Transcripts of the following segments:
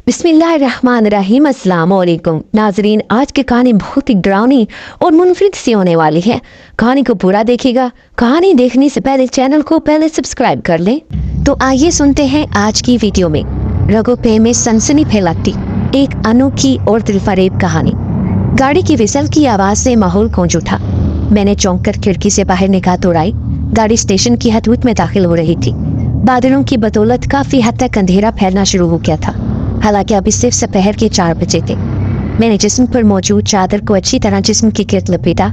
बिस्मिल्लाहिर्रहमानिर्रहीम। अस्सलाम वालेकुम नाजरीन, आज की कहानी बहुत ही डरावनी और मुनफरिद सी होने वाली है। कहानी को पूरा देखिएगा। कहानी देखने से पहले चैनल को सब्सक्राइब कर लें। तो आइए सुनते हैं आज की वीडियो में रगोपे में सनसनी फैलाती एक अनोखी और दिलफरेब कहानी। गाड़ी की विसल की आवाज से माहौल गूंज उठा। मैंने चौंक कर खिड़की से बाहर निगाह दौड़ाई। गाड़ी स्टेशन की हदूद में दाखिल हो रही थी। बादलों की बदौलत काफी हद तक अंधेरा फैलना शुरू हो गया था। हालांकि अभी सिर्फ दोपहर के 4 बजे थे। मैंने जिस्म पर मौजूद चादर को अच्छी तरह जिस्म की गिर्द लपेटा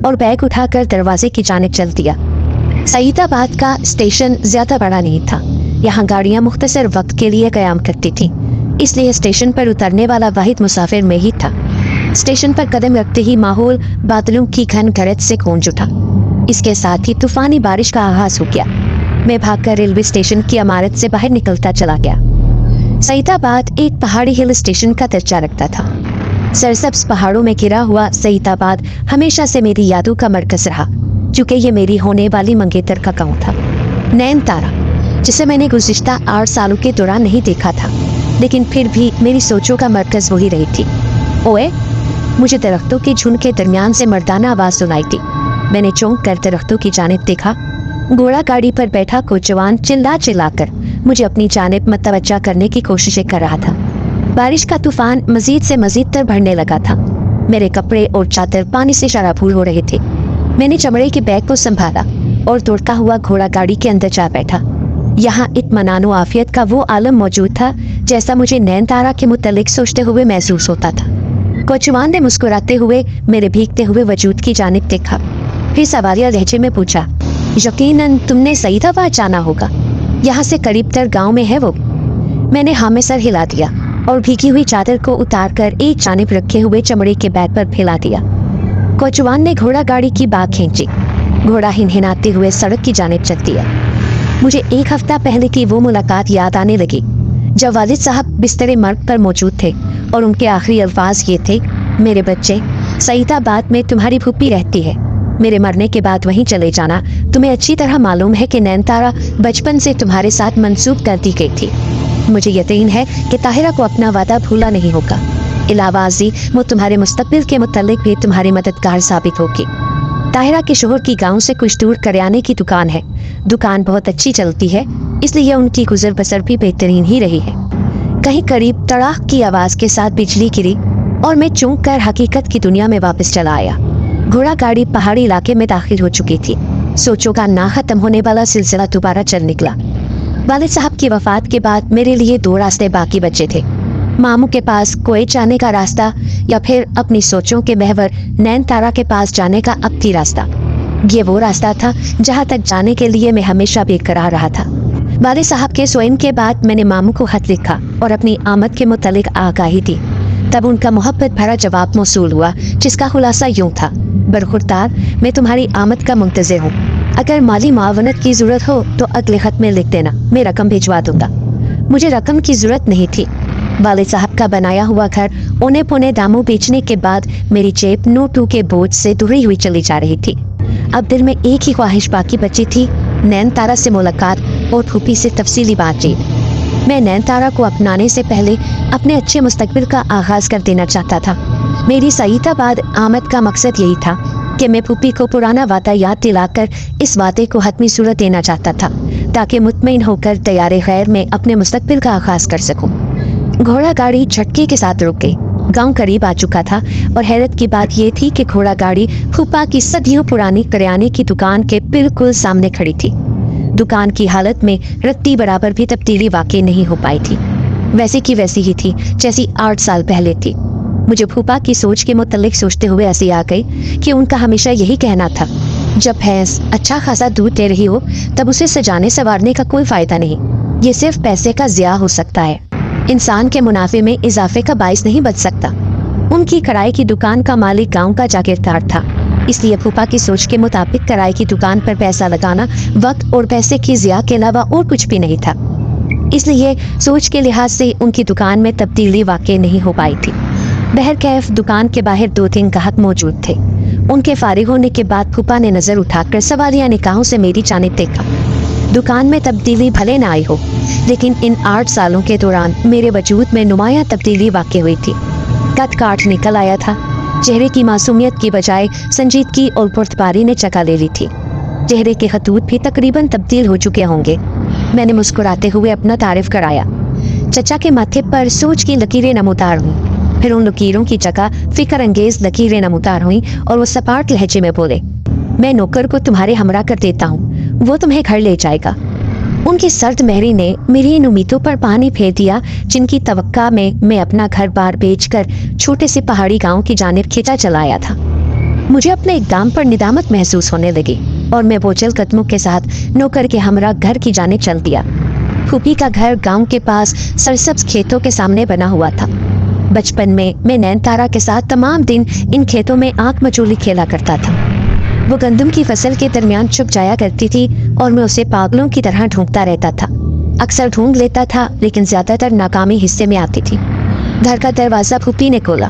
और बैग उठाकर दरवाजे की जानिब चल दिया। सईदाबाद का स्टेशन ज्यादा बड़ा नहीं था। यहाँ गाड़ियाँ मुख्तसर वक्त के लिए कयाम करती थी, इसलिए स्टेशन पर उतरने वाला वाहिद मुसाफिर मैं ही था। स्टेशन पर कदम रखते ही माहौल बादलों की घन गरज से गूंज उठा। इसके साथ ही तूफानी बारिश का आगाज हो गया। मैं भागकर रेलवे स्टेशन की इमारत से बाहर निकलता चला गया। सईदाबाद एक पहाड़ी हिल स्टेशन का दर्जा रखता था। सरसब्ज पहाड़ों में घिरा हुआ सईदाबाद हमेशा से मेरी यादों का मरकज रहा, चूँकि ये मेरी होने वाली मंगेतर का गाँव था। नैनतारा, जिसे मैंने गुज़िश्ता 8 सालों के दौरान नहीं देखा था, लेकिन फिर भी मेरी सोचों का मरकज वही रही थी। ओए, मुझे दरख्तों के झुंड के दरमियान से मर्दाना आवाज सुनाई थी। मैंने चौंक कर दरख्तों की जानिब देखा। घोड़ा गाड़ी पर बैठा कोचवान चिल्लाकर मुझे अपनी जानिब मतवज्जा करने की कोशिशें कर रहा था। बारिश का तूफान मजीद से मजीद तर बढ़ने लगा था। मेरे कपड़े और चादर पानी से शराबूर हो रहे थे। मैंने चमड़े के बैग को संभाला और दौड़ता हुआ घोड़ा गाड़ी के अंदर जा बैठा। यहाँ इत्मीनान व आफियत का वो आलम मौजूद था जैसा मुझे नैनतारा के मुतल्लिक सोचते हुए महसूस होता था। कोचवान ने मुस्कुराते हुए मेरे भीगते हुए वजूद की जानिब देखा, फिर सवालिया लहजे में पूछा, यकीनन तुमने सईदाबाद जाना होगा, यहाँ से करीब तर गांव में है वो। मैंने हाँ में सर हिला दिया और भीगी हुई चादर को उतारकर एक जानिब रखे हुए चमड़े के बैग पर फैला दिया। कोचवान ने घोड़ा गाड़ी की बाग खींची। घोड़ा हिनहिनाते हुए सड़क की जानिब चल दिया। मुझे 1 हफ्ता पहले की वो मुलाकात याद आने लगी जब वालिद साहब बिस्तरे मर्ग पर मौजूद थे और उनके आखिरी अल्फाज ये थे, मेरे बच्चे, सईदाबाद में तुम्हारी फूफी रहती है। मेरे मरने के बाद वहीं चले जाना। तुम्हें अच्छी तरह मालूम है कि नैनतारा बचपन से तुम्हारे साथ मंसूब कर दी गई थी। मुझे यकीन है कि ताहिरा को अपना वादा भूला नहीं होगा। इलावाजी वो तुम्हारे मुस्तकबिल के मुतालिक भी तुम्हारी मददगार साबित होगी। ताहिरा के शोहर की गांव से कुछ दूर करियाने की दुकान है। दुकान बहुत अच्छी चलती है, इसलिए उनकी गुजर बसर भी बेहतरीन ही रही है। कहीं करीब तड़ाक की आवाज के साथ बिजली गिरी और मैं चौंक कर हकीकत की दुनिया में वापस चला आया। घोड़ा गाड़ी पहाड़ी इलाके में दाखिल हो चुकी थी। सोचों का ना खत्म होने वाला सिलसिला दोबारा चल निकला। वालिद साहब की वफात के बाद मेरे लिए 2 रास्ते बाकी बचे थे, मामू के पास कोयत जाने का रास्ता या फिर अपनी सोचों के महवर नैनतारा के पास जाने का अबकी रास्ता। ये वो रास्ता था जहाँ तक जाने के लिए मैं हमेशा बेकरार रहा था। वालिद साहब के सोइन के बाद मैंने मामू को खत लिखा और अपनी आमद के मुतालिक आगाही दी। तब उनका मोहब्बत भरा जवाब मौसूल हुआ, जिसका खुलासा यूं था, बरखुरदार, मैं तुम्हारी आमद का मुंतज़िर हूँ। अगर माली मावनत की जरूरत हो तो अगले खत में लिख देना, मैं रकम भिजवा दूंगा। मुझे रकम की जरूरत नहीं थी। वालिद साहब का बनाया हुआ घर औने पौने दामों बेचने के बाद मेरी जेब नोटों के बोझ से दुहरी हुई चली जा रही थी। अब दिल में एक ही ख्वाहिश बाकी बची थी, नैनतारा से मुलाकात और फूफी से तफसीली बातचीत। मैं नैनतारा को अपनाने से पहले अपने अच्छे मुस्तकबिल का आगाज कर देना चाहता था। मेरी सईदाबाद आमद का मकसद यही था कि मैं फूफी को पुराना वादा याद दिलाकर इस वादे को हतमी सूरत देना चाहता था, ताकि मुतमईन होकर तैयार खैर में अपने मुस्तकबिल का आगाज कर सकूं। घोड़ा गाड़ी झटके के साथ रुक गई। गांव करीब आ चुका था और हैरत की बात यह थी कि घोड़ा गाड़ी फूफा की सदियों पुरानी करियाने की दुकान के बिल्कुल सामने खड़ी थी। दुकान की हालत में रत्ती बराबर भी तब्दीली वाकई नहीं हो पाई थी। वैसी की वैसी ही थी जैसी 8 साल पहले थी। मुझे फूफा की सोच के मुतालिक सोचते हुए ऐसी आ गई कि उनका हमेशा यही कहना था, जब भैंस अच्छा खासा दूध दे रही हो तब उसे सजाने संवारने का कोई फायदा नहीं, ये सिर्फ पैसे का ज़िया हो सकता है, इंसान के मुनाफे में इजाफे का बाइस नहीं बच सकता। उनकी किराए की दुकान का मालिक गांव का जागीरदार था, इसलिए फूफा की सोच के मुताबिक किराए की दुकान पर पैसा लगाना वक्त और पैसे की ज़िया के अलावा और कुछ भी नहीं था। इसलिए सोच के लिहाज से उनकी दुकान में तब्दीली वाकई नहीं हो पाई थी। बहरकैफ दुकान के बाहर 2-3 ग्राहक मौजूद थे। उनके फारिग होने के बाद फूफा ने नजर उठाकर सवालिया निगाहों से मेरी जानिब देखा। दुकान में तब्दीली भले ना आई हो, लेकिन इन 8 सालों के दौरान मेरे वजूद में नुमाया तब्दीली वाक़ई हुई थी। कद काठ निकल आया था। चेहरे की मासूमियत की बजाय संजीदगी और पुर्तबारी ने चका ले ली थी। चेहरे के खतूत भी तकरीबन तब्दील हो चुके होंगे। मैंने मुस्कुराते हुए अपना तारीफ कराया। चचा के माथे पर सोच की लकीरें नमूदार हुई। फिर उन लकीरों की जगह फिक्र अंगेज लकीरें नमूदार हुई और वो सपाट लहजे में बोले, मैं नौकर को तुम्हारे हमरा कर देता हूँ, वो तुम्हें घर ले जाएगा। उनकी सर्द मेहरी ने मेरी इन उम्मीदों पर पानी फेर दिया, जिनकी तवक्का में मैं अपना घर बार बेचकर छोटे से पहाड़ी गांव की जानिब खींचा चलाया था। मुझे अपने इक़दाम पर निदामत महसूस होने लगी और मैं बोझल कदमों के साथ नौकर के हमरा घर की जानिब चल दिया। फूफी का घर गांव के पास सरसब्ज खेतों के सामने बना हुआ था। बचपन में मैं नैनतारा के साथ तमाम दिन इन खेतों में आंख मचोली खेला करता था। वो गंदम की फसल के दरमियान छुप जाया करती थी और मैं उसे पागलों की तरह ढूंढता रहता था। अक्सर ढूंढ लेता था, लेकिन ज्यादातर नाकामी हिस्से में आती थी। घर का दरवाजा फूफी ने खोला।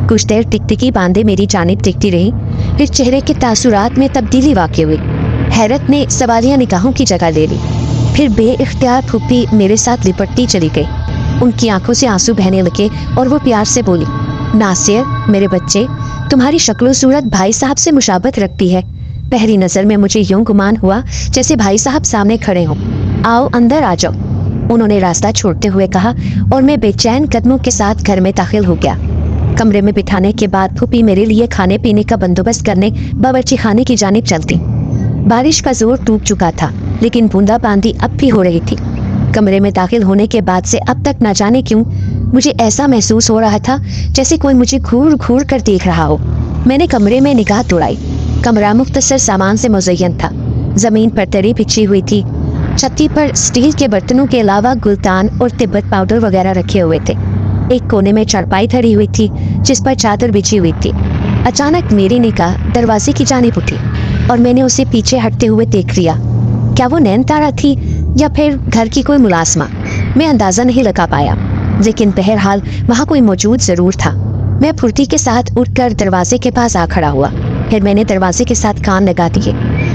कुछ देर टिकटिकी बांधे मेरी जानिब देखती रही, फिर चेहरे के तासुरात में तब्दीली वाक़ई हुई। हैरत ने सवालिया निगाहों की जगह ले ली। फिर बेइख्तियार फूफी मेरे साथ लिपटती चली गई। उनकी आंखों से आंसू बहने लगे और वो प्यार से बोली, नासिर मेरे बच्चे, तुम्हारी शक्ल सूरत भाई साहब से मुशाबत रखती है। पहली नजर में मुझे यूं गुमान हुआ जैसे भाई साहब सामने खड़े हों। आओ अंदर आ जाओ, उन्होंने रास्ता छोड़ते हुए कहा और मैं बेचैन कदमों के साथ घर में दाखिल हो गया। कमरे में बिठाने के बाद फूफी मेरे लिए खाने पीने का बंदोबस्त करने बावर्ची खाने की जानिब चलती। बारिश का जोर टूट चुका था, लेकिन बूंदाबांदी अब भी हो रही थी। कमरे में दाखिल होने के बाद से अब तक न जाने क्यों मुझे ऐसा महसूस हो रहा था जैसे कोई मुझे घूर घूर कर देख रहा हो। मैंने कमरे में निगाह दौड़ाई। कमरा मुख्तसर सामान से मुज़य्यन था। जमीन पर तरी बिछी हुई थी। छत्ती पर स्टील के बर्तनों के अलावा गुलतान और तिब्बत पाउडर वगैरह रखे हुए थे। एक कोने में चारपाई धरी हुई थी जिस पर चादर बिछी हुई थी। अचानक मेरी निगाह दरवाजे की जानिब उठी और मैंने उसे पीछे हटते हुए देख लिया। क्या वो नैनतारा थी या फिर घर की कोई मुलाजमा? मैं अंदाजा नहीं लगा पाया, लेकिन बहरहाल वहाँ कोई मौजूद जरूर था। मैं फुर्ती के साथ उठकर दरवाजे के पास आ खड़ा हुआ। फिर मैंने दरवाजे के साथ कान लगा दिए।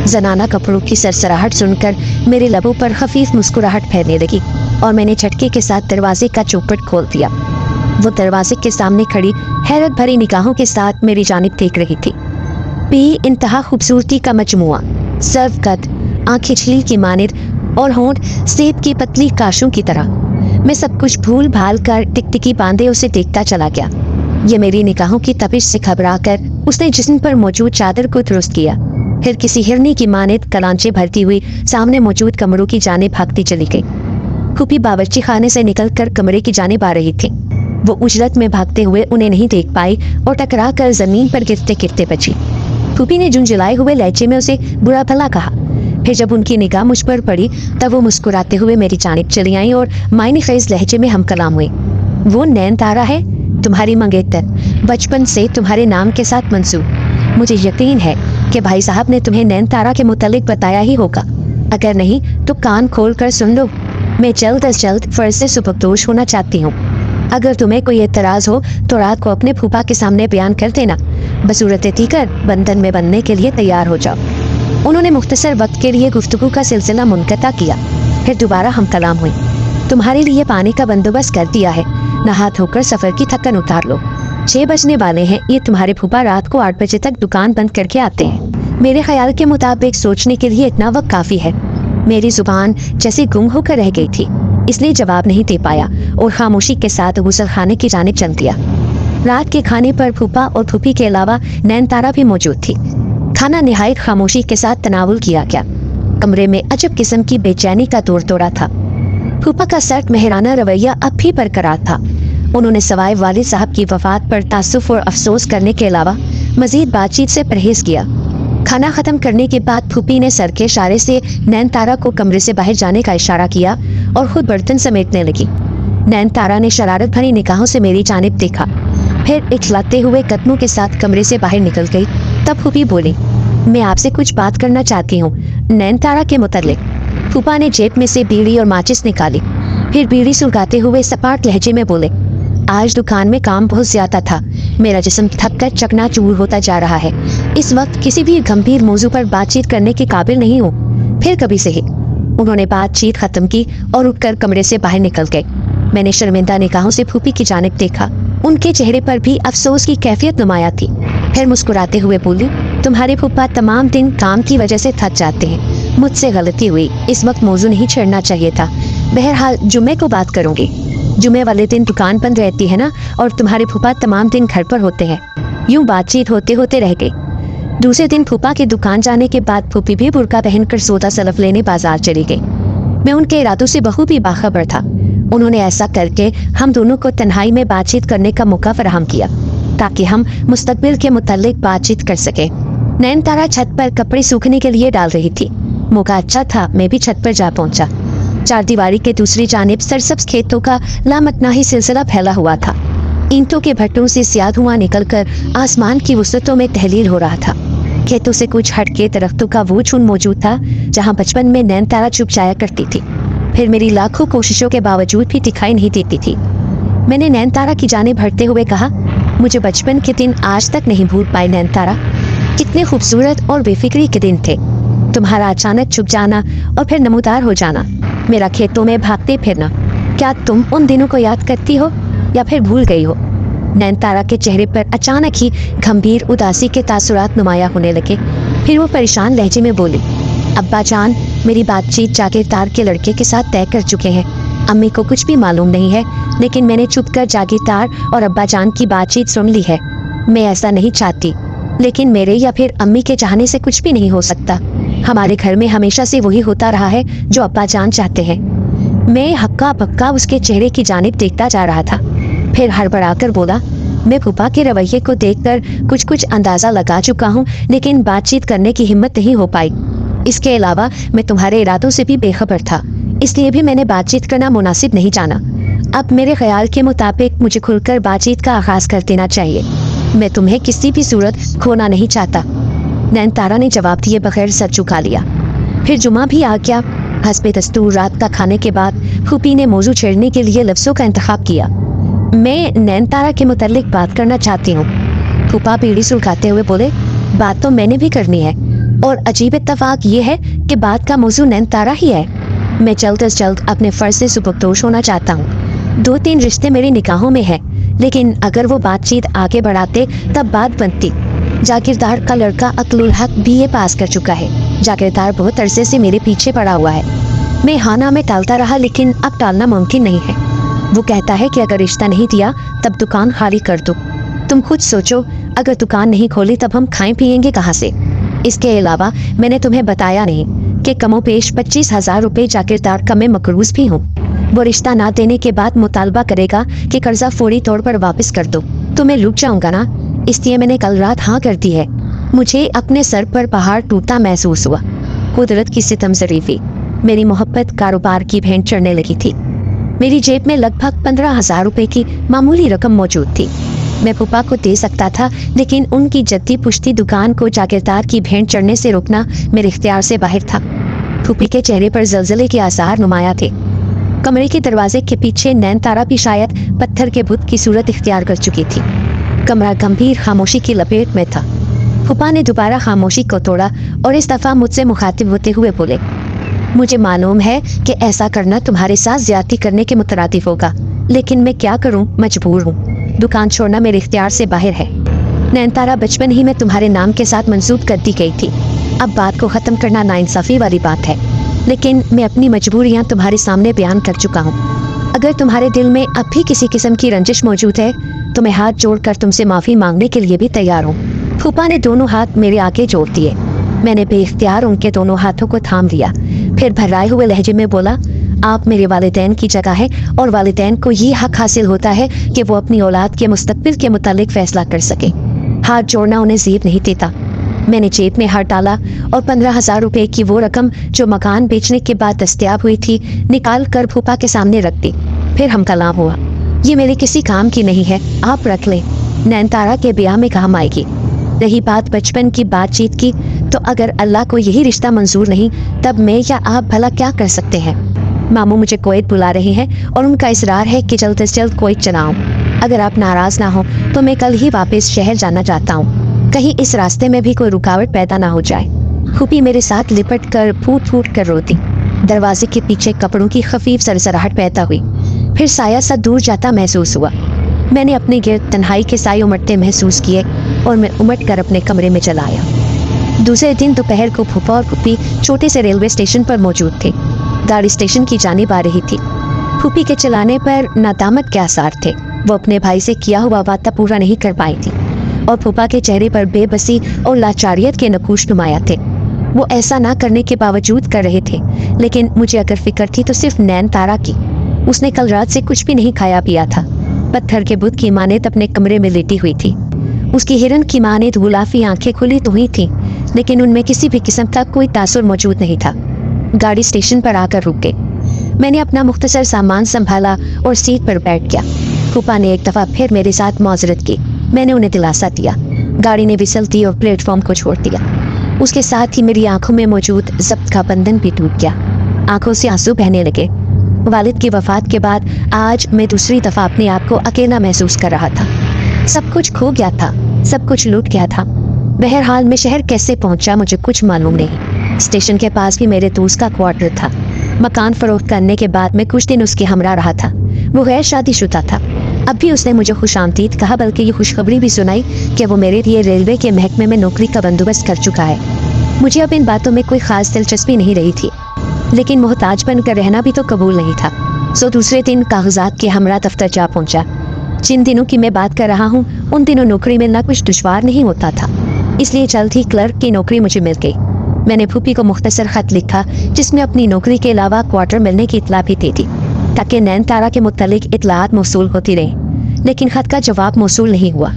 जनाना कपड़ों की सरसराहट सुनकर मेरे लबों पर खफीफ मुस्कुराहट फैलने लगी और मैंने झटके के साथ दरवाजे का चौखट खोल दिया। वो दरवाजे के सामने खड़ी हैरत भरी निगाहों के साथ मेरी जानिब देख रही थी। बे इंतहा खूबसूरती का मजमुआ, सर्व कद, आंखें झील की मानिर और होंठ सेब की पतली काशों की तरह। मैं सब कुछ भूल भाल कर टिकटिकी बांधे उसे देखता चला गया। ये मेरी निगाहों की तपिश से घबराकर उसने जिस्म पर मौजूद चादर को दुरुस्त किया। फिर किसी हिरनी की मानित कलांचे भरती हुई सामने मौजूद कमरों की जानिब भागती चली गई। फूफी बावर्ची खाने से निकलकर कमरे की जानिब आ रही थी। वो उजलत में भागते हुए उन्हें नहीं देख पाई और टकरा कर जमीन पर गिरते गिरते बची। फूफी ने झुंझलाए हुए लहजे में उसे बुरा भला कहा। फिर जब उनकी निगाह मुझ पर पड़ी तब वो मुस्कुराते हुए मेरी जानिब चली आई और मायने खेज लहजे में हम कलाम हुई। वो नैनतारा है, तुम्हारी मंगेतर, बचपन से तुम्हारे नाम के साथ मंसूब। मुझे यकीन है कि भाई साहब ने तुम्हें नैनतारा के मुतालिक बताया ही होगा। अगर नहीं तो कान खोल कर सुन लो। मैं जल्द अज जल्द फर्ज से सुबकदोश होना चाहती हूँ। अगर तुम्हें कोई एतराज हो तो रात को अपने फूफा के सामने बयान कर देना। बसूरत तीकर बंधन में बनने के लिए तैयार हो जाओ। उन्होंने मुख्तसर वक्त के लिए गुफ्तगू का सिलसिला मुनक़ता किया। फिर दोबारा हम कलाम हुई। तुम्हारे लिए पानी का बंदोबस्त कर दिया है, नहा धोकर सफर की थकन उतार लो। 6 बजने वाले हैं। ये तुम्हारे फूफा रात को 8 बजे तक दुकान बंद करके आते हैं। मेरे ख्याल के मुताबिक सोचने के लिए इतना वक्त काफी है। मेरी जुबान जैसे गुम होकर रह गई थी, इसलिए जवाब नहीं दे पाया और खामोशी के साथ गुसल खाने की जानिब चल दिया। रात के खाने पर फूफा और फूफी के अलावा नैनतारा भी मौजूद थी। खाना निहायत खामोशी के साथ तनावुल किया गया। कमरे में अजब किस्म की बेचैनी का दौर दौरा था। फूफा का सर्द मेहराना रवैया अब भी बरकरार था। उन्होंने सवाए वालिद साहब की वफात पर तासुफ और अफसोस करने के अलावा मजीद बातचीत से परहेज किया। खाना खत्म करने के बाद फूफी ने सर के इशारे से नैनतारा को कमरे से बाहर जाने का इशारा किया और खुद बर्तन समेटने लगी। नैनतारा ने शरारत भरी निगाहों से मेरी जानिब देखा, फिर इखलाते हुए कदमों के साथ कमरे से बाहर निकल गई। तब फूफी बोली, मैं आपसे कुछ बात करना चाहती हूँ नैनतारा के मुतालिक। फूफा ने जेब में से बीड़ी और माचिस निकाली, फिर बीड़ी सुलगाते हुए सपाट लहजे में बोले, आज दुकान में काम बहुत ज्यादा था। मेरा जिस्म थक कर चकनाचूर होता जा रहा है। इस वक्त किसी भी गंभीर मौजू पर बातचीत करने के काबिल नहीं हूँ। फिर कभी से ही। उन्होंने बातचीत खत्म की और उठकर कमरे से बाहर निकल गए। मैंने शर्मिंदा निगाहों से फूफी की जानिब देखा। उनके चेहरे पर भी अफसोस की कैफियत नुमाया थी। फिर मुस्कुराते हुए बोली, तुम्हारे फूफा तमाम दिन काम की वजह से थक जाते हैं। मुझसे गलती हुई, इस वक्त मौजू नहीं छेड़ना चाहिए था। बहरहाल जुम्मे को बात करूंगी। जुम्मे वाले दिन दुकान बंद रहती है ना, और तुम्हारे फूफा तमाम दिन घर पर होते हैं। यूं बातचीत होते होते रह गई। दूसरे दिन फूफा की दुकान जाने के बाद फूफी भी बुर्का पहनकर सौदा सलफ लेने बाजार चली गई। मैं उनके इरादों से बखूबी बाखबर था। उन्होंने ऐसा करके हम दोनों को तन्हाई में बातचीत करने का मौका फराहम किया ताकि हम मुस्तकबिल के मुतालिक बातचीत कर सके। नैनतारा छत पर कपड़े सूखने के लिए डाल रही थी। मौका अच्छा था, मैं भी छत पर जा पहुंचा। चार दीवारी के दूसरी जानिब सरसब्ज खेतों का लामतनाही सिलसिला फैला हुआ था। ईंटों के भट्टों से स्याह धुआं निकलकर आसमान की वसतों में तहलील हो रहा था। खेतों से कुछ हटके दरख्तों का वो झुंड मौजूद था जहां बचपन में नैनतारा चुप जाया करती थी, फिर मेरी लाखों कोशिशों के बावजूद भी दिखाई नहीं देती थी। मैंने नैनतारा की जानिब बढ़ते हुए कहा, मुझे बचपन के दिन आज तक नहीं भूल पाए नैनतारा। कितने खूबसूरत और बेफिक्री के दिन थे। तुम्हारा अचानक चुप जाना और फिर नमूदार हो जाना, मेरा खेतों में भागते फिरना, क्या तुम उन दिनों को याद करती हो या फिर भूल गई हो? नैनतारा के चेहरे पर अचानक ही गंभीर उदासी के तासुरात नुमाया होने लगे। फिर वो परेशान लहजे में बोली, अब्बा जान, मेरी बातचीत जागीरदार के लड़के के साथ तय कर चुके हैं। अम्मी को कुछ भी मालूम नहीं है, लेकिन मैंने चुपकर जागीरदार और अब्बा जान की बातचीत सुन ली है। मैं ऐसा नहीं चाहती, लेकिन मेरे या फिर अम्मी के चाहने से कुछ भी नहीं हो सकता। हमारे घर में हमेशा से वही होता रहा है जो अब्बा जान चाहते हैं। मैं हक्का बक्का उसके चेहरे की जानिब देखता जा रहा था। फिर हड़बड़ाकर बोला, मैं फूफा के रवैये को देखकर कुछ अंदाजा लगा चुका हूँ, लेकिन बातचीत करने की हिम्मत नहीं हो पाई। इसके अलावा मैं तुम्हारे इरादों से भी बेखबर था, इसलिए भी मैंने बातचीत करना मुनासिब नहीं जाना। अब मेरे ख्याल के मुताबिक मुझे खुलकर बातचीत का आगाज कर देना चाहिए। मैं तुम्हें किसी भी सूरत खोना नहीं चाहता। नैनतारा ने जवाब दिए बगैर सर झुका लिया। फिर जुमा भी आ गया। हस्बे दस्तूर रात का खाने के बाद फूफी ने मौजू छेड़ने के लिए लफ्ज़ों का इंतखाब किया। मैं नैनतारा के मुतालिक बात करना चाहती हूँ। फूफा बीड़ी सुलगाते हुए बोले, बात तो मैंने भी करनी है, और अजीब इत्तफाक ये है कि बात का मौजू नैनतारा ही है। मैं जल्द अज जल्द अपने फ़र्ज से सुबकदोश होना चाहता हूँ। 2-3 रिश्ते मेरी निगाहों में हैं, लेकिन अगर वो बातचीत आगे बढ़ाते तब बात बनती। जागीरदार का लड़का अक्लुल हक BA पास कर चुका है। जागीरदार बहुत अरसे से मेरे पीछे पड़ा हुआ है। मैं हाना में टालता रहा, लेकिन अब टालना मुमकिन नहीं है। वो कहता है कि अगर रिश्ता नहीं दिया तब दुकान खाली कर दो। तुम खुद सोचो, अगर दुकान नहीं खोली तब हम खाएं पिएंगे कहाँ से? इसके अलावा मैंने तुम्हें बताया नहीं कि कमोपेश 25,000 रुपये जागीरदार का मैं मकरूज भी हूँ। वो रिश्ता ना देने के बाद मुतालबा करेगा कि कर्जा फौरी तौर पर वापस कर दो, तो मैं रुक जाऊंगा ना। इसलिए मैंने कल रात हाँ कर दी है। मुझे अपने सर पर पहाड़ टूटता महसूस हुआ। कुदरत की सितम ज़रीफी। मेरी मोहब्बत कारोबार की भेंट चढ़ने लगी थी। मेरी जेब में लगभग 15,000 रुपये की मामूली रकम मौजूद थी। मैं फूफा को दे सकता था, लेकिन उनकी जद्दी पुश्ती दुकान को जागीरदार की भेंट चढ़ने से रोकना मेरे इख्तियार से बाहर था। फूफी के चेहरे पर जलजले के आसार नुमाया थे। कमरे के दरवाजे के पीछे नैनतारा भी शायद पत्थर के बुत की सूरत इख्तियार कर चुकी थी। कमरा गंभीर खामोशी की लपेट में था। फूफा ने दोबारा खामोशी को तोड़ा और इस दफ़ा मुझसे मुखातिब होते हुए बोले, मुझे मालूम है कि ऐसा करना तुम्हारे साथ ज्यादती करने के मुतरादिफ होगा, लेकिन मैं क्या करूं, मजबूर हूं। दुकान छोड़ना मेरे इख्तियार से बाहर है। नैनतारा बचपन ही में तुम्हारे नाम के साथ मंसूब कर दी गई थी। अब बात को ख़त्म करना नाइंसाफ़ी वाली बात है, लेकिन मैं अपनी मजबूरियां तुम्हारे सामने बयान कर चुका हूं। अगर तुम्हारे दिल में अब भी किसी किस्म की रंजिश मौजूद है तो मैं हाथ जोड़कर तुमसे माफ़ी मांगने के लिए भी तैयार हूँ। फूफा ने दोनों हाथ मेरे आगे जोड़ दिए। मैंने बेइख्तियार उनके दोनों हाथों को थाम लिया। फिर भर्राए हुए लहजे में बोला, आप मेरे वालिदैन की जगह है और वालिदैन को ये हक हासिल होता है कि वो अपनी औलाद के मुस्तकबिल के मुतालिक फैसला कर सके। हाथ जोड़ना उन्हें ज़ेब नहीं देता। मैंने जेब में हाथ डाला और 15,000 रुपये की वो रकम जो मकान बेचने के बाद दस्तयाब हुई थी निकाल कर फूफा के सामने रख दी। फिर हम कलाम हुआ, ये मेरे किसी काम की नहीं है, आप रख लें, नैनतारा के ब्याह में काम आएगी। रही बात बचपन की बातचीत की, तो अगर अल्लाह को यही रिश्ता मंजूर नहीं तब मैं या आप भला क्या कर सकते हैं। मामू मुझे कोयत बुला रहे हैं और उनका इसरार है कि जल्द से जल्द कोयत चलाऊं। अगर आप नाराज़ ना हो तो मैं कल ही वापस शहर जाना चाहता हूँ, कहीं इस रास्ते में भी कोई रुकावट पैदा ना हो जाए। फूफी मेरे साथ लिपट कर फूट फूट कर रोती। दरवाजे के पीछे कपड़ों की खफीफ सरसराहट पैदा हुई, फिर साया सा दूर जाता महसूस हुआ। मैंने अपने गिर्द तन्हाई के साए उमड़ते महसूस किए और मैं उमड़ कर अपने कमरे में चला आया। दूसरे दिन दोपहर को फूफा और फूफी छोटे से रेलवे स्टेशन पर मौजूद थे। गाड़ी स्टेशन की जानिब आ रही थी। फूफी के चलाने पर नादामत के आसार थे। वो अपने भाई से किया हुआ वादा पूरा नहीं कर पाई थी और फूफा के चेहरे पर बेबसी और लाचारियत के नकूश नुमाया थे। वो ऐसा ना करने के बावजूद कर रहे थे, लेकिन मुझे अगर फिक्र थी तो सिर्फ नैन तारा की। उसने कल रात से कुछ भी नहीं खाया पिया था। पत्थर के बुत की मानेत अपने कमरे में लेटी हुई थी। उसकी हिरन की मानेत गुलाफी आंखें खुली तो हुई थी, लेकिन उनमें किसी भी किस्म का कोई तासुर मौजूद नहीं था। गाड़ी स्टेशन पर आकर रुक गई। मैंने अपना मुख्तसर सामान संभाला और सीट पर बैठ गया। फूफा ने एक दफ़ा फिर मेरे साथ मौजरत की। मैंने उन्हें दिलासा दिया। गाड़ी ने विसल दी और प्लेटफॉर्म को छोड़ दिया। उसके साथ ही मेरी आंखों में मौजूद ज़ब्त का बंधन भी टूट गया। आंखों से आंसू बहने लगे। वालिद की वफ़ात के बाद आज मैं दूसरी दफ़ा अपने आप को अकेला महसूस कर रहा था। सब कुछ खो गया था, सब कुछ लूट गया था। बहरहाल मैं शहर कैसे पहुंचा मुझे कुछ मालूम नहीं। स्टेशन के पास भी मेरे दोस्त का क्वार्टर था। मकान फरोख्त करने के बाद मैं कुछ दिन उसके हमरा रहा था। वो गैर शादीशुदा था। अब भी उसने मुझे खुशामदीद कहा, बल्कि ये खुशखबरी भी सुनाई कि वो मेरे लिए रेलवे के महकमे में नौकरी का बंदोबस्त कर चुका है। मुझे अब इन बातों में कोई ख़ास दिलचस्पी नहीं रही थी, लेकिन मोहताज बनकर रहना भी तो कबूल नहीं था। सो दूसरे दिन कागजात के हमरा दफ्तर जा पहुंचा। जिन दिनों की मैं बात कर रहा हूँ उन दिनों नौकरी मिलना कुछ दुश्वार नहीं होता था, इसलिए जल्द ही क्लर्क की नौकरी मुझे मिल गई। मैंने फूफी को मुख्तसर खत लिखा जिसमें अपनी नौकरी के अलावा क्वार्टर मिलने की इतला भी दे दी, ताकि नैन तारा के मुतालिक इतलात मौसूल होती रहीं। लेकिन खत का जवाब मौसूल नहीं हुआ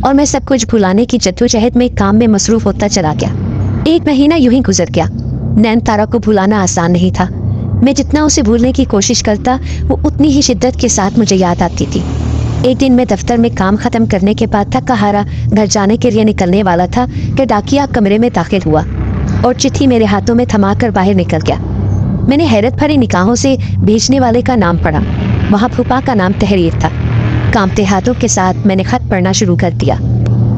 और मैं सब कुछ भुलाने की जद्दोजहद में काम में मसरूफ होता चला गया। 1 महीना यूं ही गुजर गया। नैन तारा को भुलाना आसान नहीं था। मैं जितना उसे भूलने की कोशिश करता वो उतनी ही शिद्दत के साथ मुझे याद आती थी। एक दिन मैं दफ्तर में काम खत्म करने के बाद थका हारा घर जाने के लिए निकलने वाला था कि डाकिया कमरे में दाखिल हुआ और चिट्ठी मेरे हाथों में थमाकर बाहर निकल गया। मैंने हैरत भरी निगाहों से भेजने वाले का नाम पढ़ा। वहाँ फूफा का नाम तहरीर था। कांपते हाथों के साथ मैंने खत पढ़ना शुरू कर दिया।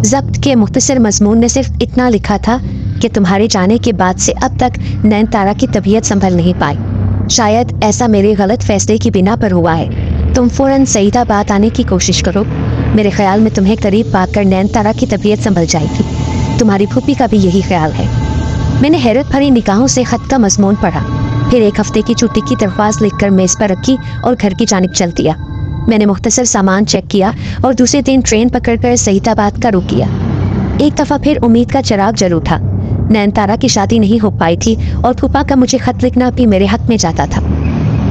ज़ब्त के मुख्तसर मजमून ने सिर्फ इतना लिखा था कि तुम्हारे जाने के बाद से अब तक नैन तारा की तबीयत संभल नहीं पाई। शायद ऐसा मेरे गलत फैसले की बिना पर हुआ है। तुम फ़ौरन सईदाबाद आने की कोशिश करो। मेरे ख्याल में तुम्हें करीब पाकर नैन तारा की तबीयत संभल जाएगी। तुम्हारी फूफी का भी यही ख्याल है। मैंने हैरत भरी निगाहों से खत का मजमून पढ़ा, फिर 1 हफ्ते की छुट्टी की दरख्वास्त लिखकर मेज़ पर रखी और घर की जानिब चल दिया। मैंने मुख्तसर सामान चेक किया और दूसरे दिन ट्रेन पकड़कर सईदाबाद का रुख किया। एक दफ़ा फिर उम्मीद का चिराग जल उठा। नैन तारा की शादी नहीं हो पाई थी और फूफा का मुझे खत लिखना भी मेरे हक में जाता था।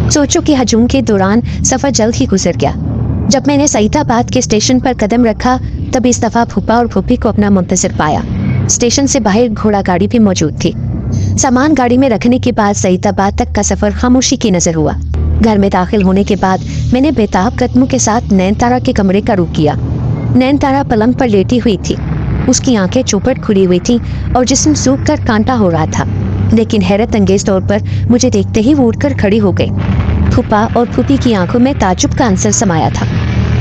सोचो कि हजूम के दौरान सफ़र जल्द ही गुजर गया। जब मैंने सईदाबाद के स्टेशन पर कदम रखा तब इस दफ़ा फूफा और फूफी को अपना मुंतज़िर पाया। स्टेशन से बाहर घोड़ा गाड़ी भी मौजूद थी। सामान गाड़ी में रखने के बाद सईदाबाद तक का सफ़र खामोशी की नज़र हुआ। घर में दाखिल होने के बाद मैंने बेताब कदमों के साथ नैन तारा के कमरे का रुख किया। नैन तारा पलंग पर लेटी हुई थी। उसकी आंखें चौपट खुली हुई थी और जिस्म सूख कर कांटा हो रहा था, लेकिन हैरत अंगेज तौर पर मुझे देखते ही वो उठकर खड़ी हो गई। फूफा और फूफी की आंखों में ताजुब का अंसर समाया था।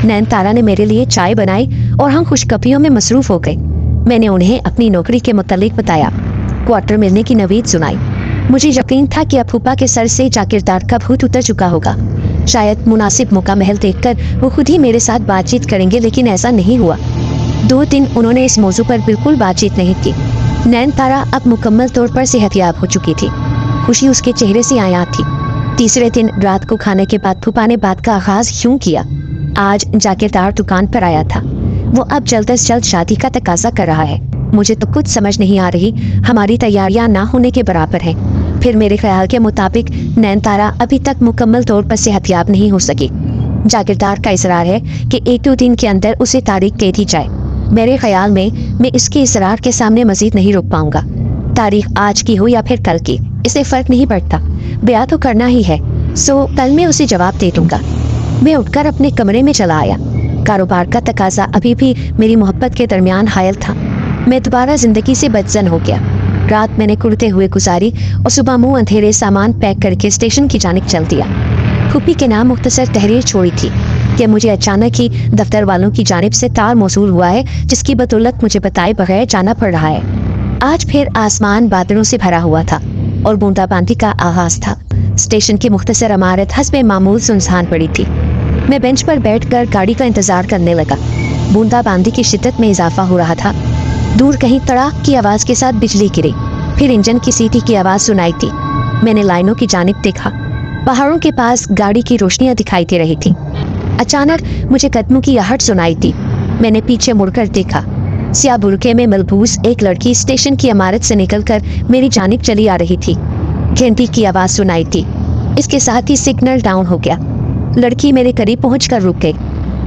नैन तारा ने मेरे लिए चाय बनाई और हम खुशखबरियों में मसरूफ हो गए। मैंने उन्हें अपनी नौकरी के मुतालिक बताया, क्वार्टर मिलने की नवीद सुनाई। मुझे यकीन था कि अब फूफा के सर से जागीरदार का भूत उतर चुका होगा। शायद मुनासिब मौका महल देखकर वो खुद ही मेरे साथ बातचीत करेंगे, लेकिन ऐसा नहीं हुआ। 2 दिन उन्होंने इस मौजू पर बिल्कुल बातचीत नहीं की। नैन तारा अब मुकम्मल तौर पर सेहतयाब हो चुकी थी। खुशी उसके चेहरे से आया थी। तीसरे दिन रात को खाने के बाद फूफा ने बात का आगाज यूं किया। आज जागीरदार दुकान पर आया था। वो अब जल्द से जल्द शादी का तकाजा कर रहा है। मुझे तो कुछ समझ नहीं आ रही। हमारी तैयारियां ना होने के बराबर हैं। फिर मेरे ख्याल के मुताबिक नैन तारा अभी तक मुकम्मल तौर पर सेहतयाब नहीं हो सकी। जागीरदार का इसरार है कि 1-2 दिन के अंदर उसे तारीख दे दी जाए। मेरे ख्याल में मैं इसके इसरार के सामने मजीद नहीं रुक पाऊंगा। तारीख आज की हो या फिर कल की, इससे फर्क नहीं पड़ता। ब्याह तो करना ही है, सो कल मैं उसे जवाब दे दूंगा। मैं उठकर अपने कमरे में चला आया। कारोबार का तकाजा अभी भी मेरी मोहब्बत के दरमियान हायल था। मैं दोबारा जिंदगी से बदजन हो गया। रात मैंने कुड़ते हुए गुजारी और सुबह मुंह अंधेरे सामान पैक करके स्टेशन की जानिब चल दिया। फूफी के नाम मुख्तसर तहरीर छोड़ी थी कि मुझे अचानक ही दफ्तर वालों की जानिब से तार मौसूल हुआ है, जिसकी बदौलत मुझे बताए बगैर जाना पड़ रहा है। आज फिर आसमान बादलों से भरा हुआ था और बूंदाबांदी का आगाज था। स्टेशन की मुख्तसर इमारत हस्बे मामूल सुनसान पड़ी थी। मैं बेंच पर बैठकर गाड़ी का इंतजार करने लगा। बूंदाबांदी की शिद्दत में इजाफा हो रहा था। दूर कहीं तड़ाक की आवाज के साथ बिजली गिरी, फिर इंजन की सीटी की आवाज सुनाई थी। मैंने लाइनों की जानिब देखा। पहाड़ों के पास गाड़ी की रोशनियां दिखाई दे रही थी। अचानक मुझे कदमों की आहट सुनाई थी। मैंने पीछे मुड़कर देखा। स्याह बुर्के में मलबूस एक लड़की स्टेशन की इमारत से निकलकर मेरी जानिब चली आ रही थी। घंटी की आवाज सुनाई थी। इसके साथ ही सिग्नल डाउन हो गया। लड़की मेरे करीब पहुंचकर रुक गई।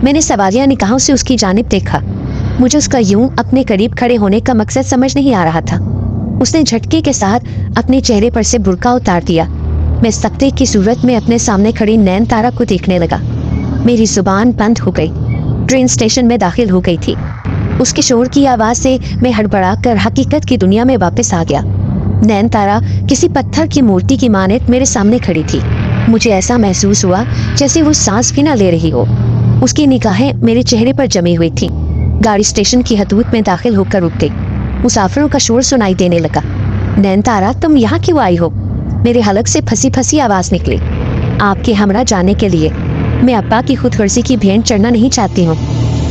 मैंने सवालिया निगाहों से उसकी जानिब देखा। मुझे उसका यूं अपने करीब खड़े होने का मकसद समझ नहीं आ रहा था। उसने झटके के साथ अपने चेहरे पर से बुर्का उतार दिया। मैं सख्ते की सूरत में अपने सामने खड़ी नैन तारा को देखने लगा। मेरी जुबान बंद हो गई। ट्रेन स्टेशन में दाखिल हो गई थी। उसके शोर की आवाज से मैं हड़बड़ा कर हकीकत की दुनिया में वापस आ गया। नैन तारा किसी पत्थर की मूर्ति की मानत मेरे सामने खड़ी थी। मुझे ऐसा महसूस हुआ जैसे वो सांस भी ना ले रही हो। उसकी निगाहें मेरे चेहरे पर जमी हुई थी। गाड़ी स्टेशन की हदूद में दाखिल होकर रुक गई। मुसाफिरों का शोर सुनाई देने लगा। नैन तारा, तुम यहाँ क्यों आई हो? मेरे हलक से फंसी फंसी आवाज निकली। आपके हमरा जाने के लिए। मैं अब्बा की खुदगर्जी की भेंट चढ़ना नहीं चाहती हूँ।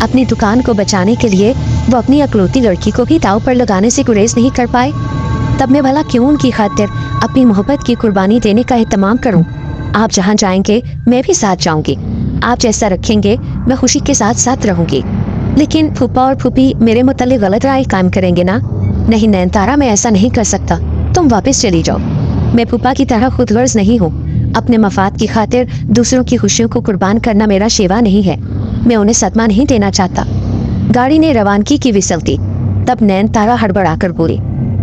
अपनी दुकान को बचाने के लिए वो अपनी अकलौती लड़की को भी दाव पर लगाने से गुरेज नहीं कर पाए। तब मैं भला क्यों उनकी खातिर अपनी मोहब्बत की कुर्बानी देने का एहतमाम करूं? आप जहां जाएंगे मैं भी साथ जाऊंगी। आप जैसा रखेंगे मैं खुशी के साथ साथ रहूंगी। लेकिन फूफा और फूफी मेरे मुतालिक गलत राय कायम करेंगे ना? नहीं नैन तारा, मैं ऐसा नहीं कर सकता। तुम वापस चली जाओ। मैं फूफा की तरह खुदगर्ज नहीं हूँ। अपने मफाद की खातिर दूसरों की खुशियों को कुर्बान करना मेरा शेवा नहीं है। मैं उन्हें सदमा नहीं देना चाहता। गाड़ी ने रवानगी की विसल दी। तब नैन तारा हड़बड़ा कर बोली,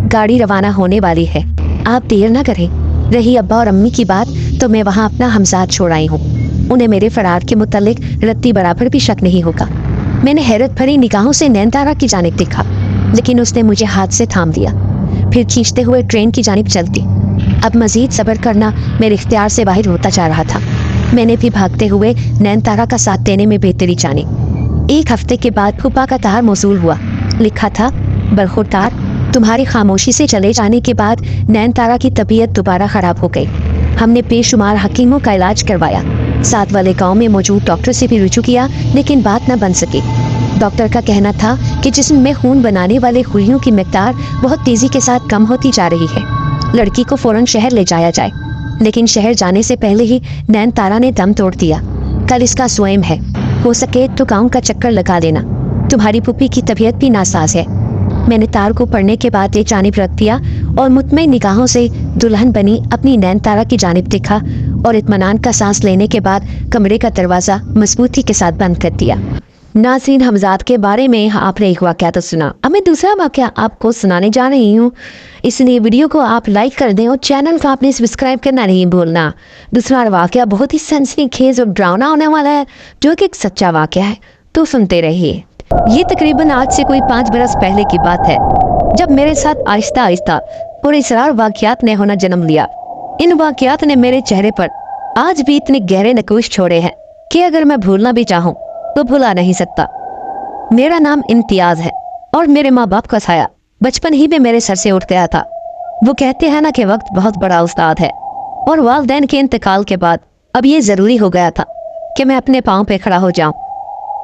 गाड़ी रवाना होने वाली है, आप देर न करें। रही अब्बा और अम्मी की बात, तो मैं वहाँ अपना हमसाद छोड़ आई हूँ। उन्हें मेरे फरार के मुतालिक रत्ती बराबर भी शक नहीं होगा। मैंने हैरत भरी निगाहों से नैन तारा की जानिब देखा, लेकिन उसने मुझे हाथ से थाम दिया। फिर खींचते हुए ट्रेन की जानिब चल दी। अब मजीद सब्र करना मेरे इख्तियार से बाहर होता जा रहा था। मैंने भी भागते हुए नैन तारा का साथ देने में बेहतरी जानी। 1 हफ्ते के बाद फूफा का तार मौसूल हुआ। लिखा था, बरखुरदार, तुम्हारी खामोशी से चले जाने के बाद नैन तारा की तबीयत दोबारा खराब हो गई। हमने बेशुमार हकीमों का इलाज करवाया। साथ वाले गांव में मौजूद डॉक्टर से भी रुजू किया, लेकिन बात न बन सकी। डॉक्टर का कहना था कि जिस्म में खून बनाने वाले खुरियों की मिकदार बहुत तेजी के साथ कम होती जा रही है। लड़की को फौरन शहर ले जाया जाए। लेकिन शहर जाने से पहले ही नैन तारा ने दम तोड़ दिया। कल इसका स्वयं है, हो सके तो गांव का चक्कर लगा लेना। तुम्हारी पुप्पी की तबीयत भी नासाज है। मैंने तार को पढ़ने के बाद एक जानिब रख दिया और मुतमईन निगाहों से दुल्हन बनी अपनी नैन तारा की जानिब देखा और इत्मीनान का सांस लेने के बाद कमरे का दरवाजा मजबूती के साथ बंद कर दिया। नाज़रीन, हमजाद के बारे में आपने एक वाक़या तो सुना। अब मैं दूसरा वाक़या आपको सुनाने जा रही हूँ, इसलिए वीडियो को आप लाइक कर दें और चैनल को आपने सब्सक्राइब करना नहीं भूलना। दूसरा वाक़या बहुत ही सनसनीखेज और डरावना होने वाला है, जो कि एक सच्चा वाक़या है, तो सुनते रहिए। ये तकरीबन आज से कोई 5 बरस पहले की बात है, जब मेरे साथ आहिस्ता आहिस्ता पुरअसरार वाक़यात ने होना जन्म लिया। इन वाक़यात ने मेरे चेहरे पर आज भी इतने गहरे नक्श छोड़े हैं कि अगर मैं भूलना भी चाहूँ तो भुला नहीं सकता। मेरा नाम इम्तियाज है और मेरे माँ बाप का साया बचपन ही में मेरे सर से उठ गया था। वो कहते हैं ना कि वक्त बहुत बड़ा उस्ताद है, और वालिदैन के इंतकाल के बाद अब ये ज़रूरी हो गया था कि मैं अपने पाँव पे खड़ा हो जाऊं।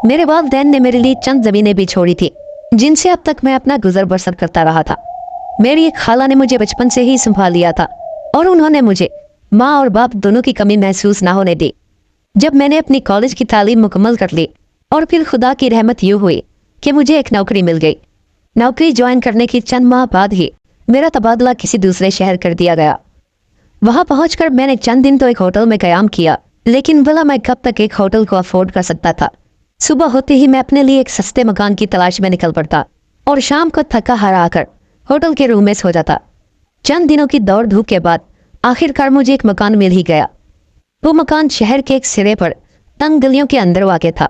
मेरे वालिदैन ने मेरे लिए चंद ज़मीनें भी छोड़ी थी, जिनसे अब तक मैं अपना गुजर बसर करता रहा था। मेरी एक खाला ने मुझे बचपन से ही संभाल लिया था और उन्होंने मुझे माँ और बाप दोनों की कमी महसूस ना होने दी। जब मैंने अपनी कॉलेज की तालीम मुकम्मल कर ली और फिर खुदा की रहमत यूँ हुई कि मुझे एक नौकरी मिल गई। नौकरी ज्वाइन करने की चंद माह बाद ही मेरा तबादला किसी दूसरे शहर कर दिया गया। वहाँ पहुंचकर मैंने चंद दिन तो एक होटल में क़याम किया, लेकिन भला मैं कब तक एक होटल को अफोर्ड कर सकता था। सुबह होते ही मैं अपने लिए एक सस्ते मकान की तलाश में निकल पड़ता और शाम को थका हारा आकर होटल के रूम में सो जाता। चंद दिनों की दौड़ धूप के बाद आखिरकार मुझे एक मकान मिल ही गया। वो मकान शहर के एक सिरे पर तंग गलियों के अंदर वाक़ था।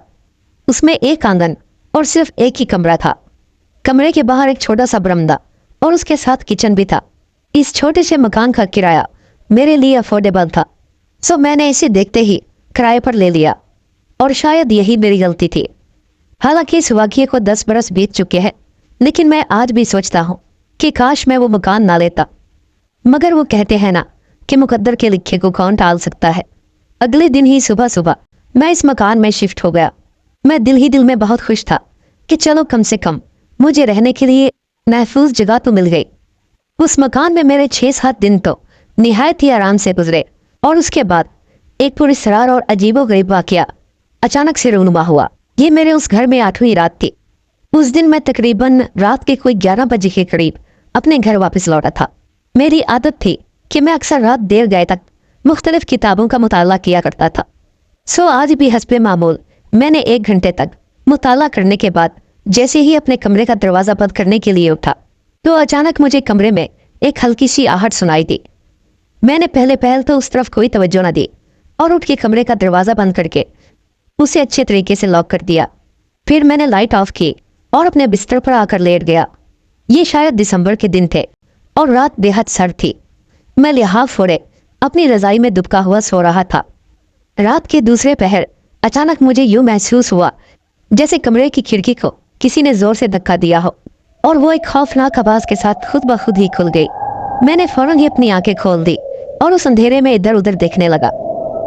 उसमें एक आंगन और सिर्फ एक ही कमरा था। कमरे के बाहर एक छोटा सा बरामदा और उसके साथ किचन भी था। इस छोटे से मकान का किराया मेरे लिए अफोर्डेबल था, सो मैंने इसे देखते ही किराए पर ले लिया, और शायद यही मेरी गलती थी। हालांकि इस वाक़ये को 10 बरस बीत चुके हैं, लेकिन मैं आज भी सोचता हूँ कि काश मैं वो मकान ना लेता। मगर वो कहते हैं ना कि मुकद्दर के लिखे को कौन टाल सकता है। अगले दिन ही सुबह सुबह मैं इस मकान में शिफ्ट हो गया। मैं दिल ही दिल में बहुत खुश था कि चलो कम से कम मुझे रहने के लिए महफूज जगह तो मिल गई। उस मकान में मेरे 6-7 दिन तो निहायत ही आराम से गुजरे और उसके बाद एक पुरस्कार और अजीबोगरीब वाकया अचानक से रूनुमा हुआ। ये मेरे उस घर में 8वीं रात थी। उस दिन मैं तकरीबन रात के कोई 11 बजे के करीब अपने घर वापस लौटा था। मेरी आदत थी कि मैं अक्सर रात देर गए तक मुख्तलिफ किताबों का मुताला किया करता था। सो आज भी हस्बे मामूल मैंने 1 घंटे तक मुताला करने के बाद जैसे ही अपने कमरे का दरवाज़ा बंद करने के लिए उठा तो अचानक मुझे कमरे में एक हल्की सी आहट सुनाई दी। मैंने पहले तो उस तरफ कोई तवज्जो न दी और उठ के कमरे का दरवाज़ा बंद करके उसे अच्छे तरीके से लॉक कर दिया। फिर मैंने लाइट ऑफ की और अपने बिस्तर पर आकर लेट गया। ये शायद दिसंबर के दिन थे और रात बेहद सर्द थी। मैं लिहाफ फोड़े अपनी रज़ाई में दुबका हुआ सो रहा था। रात के दूसरे पहर अचानक मुझे यूं महसूस हुआ जैसे कमरे की खिड़की को किसी ने जोर से धक्का दिया हो और वो एक खौफनाक आवाज के साथ खुद ब खुद ही खुल गई। मैंने फौरन ही अपनी आंखें खोल दी और उस अंधेरे में इधर उधर देखने लगा।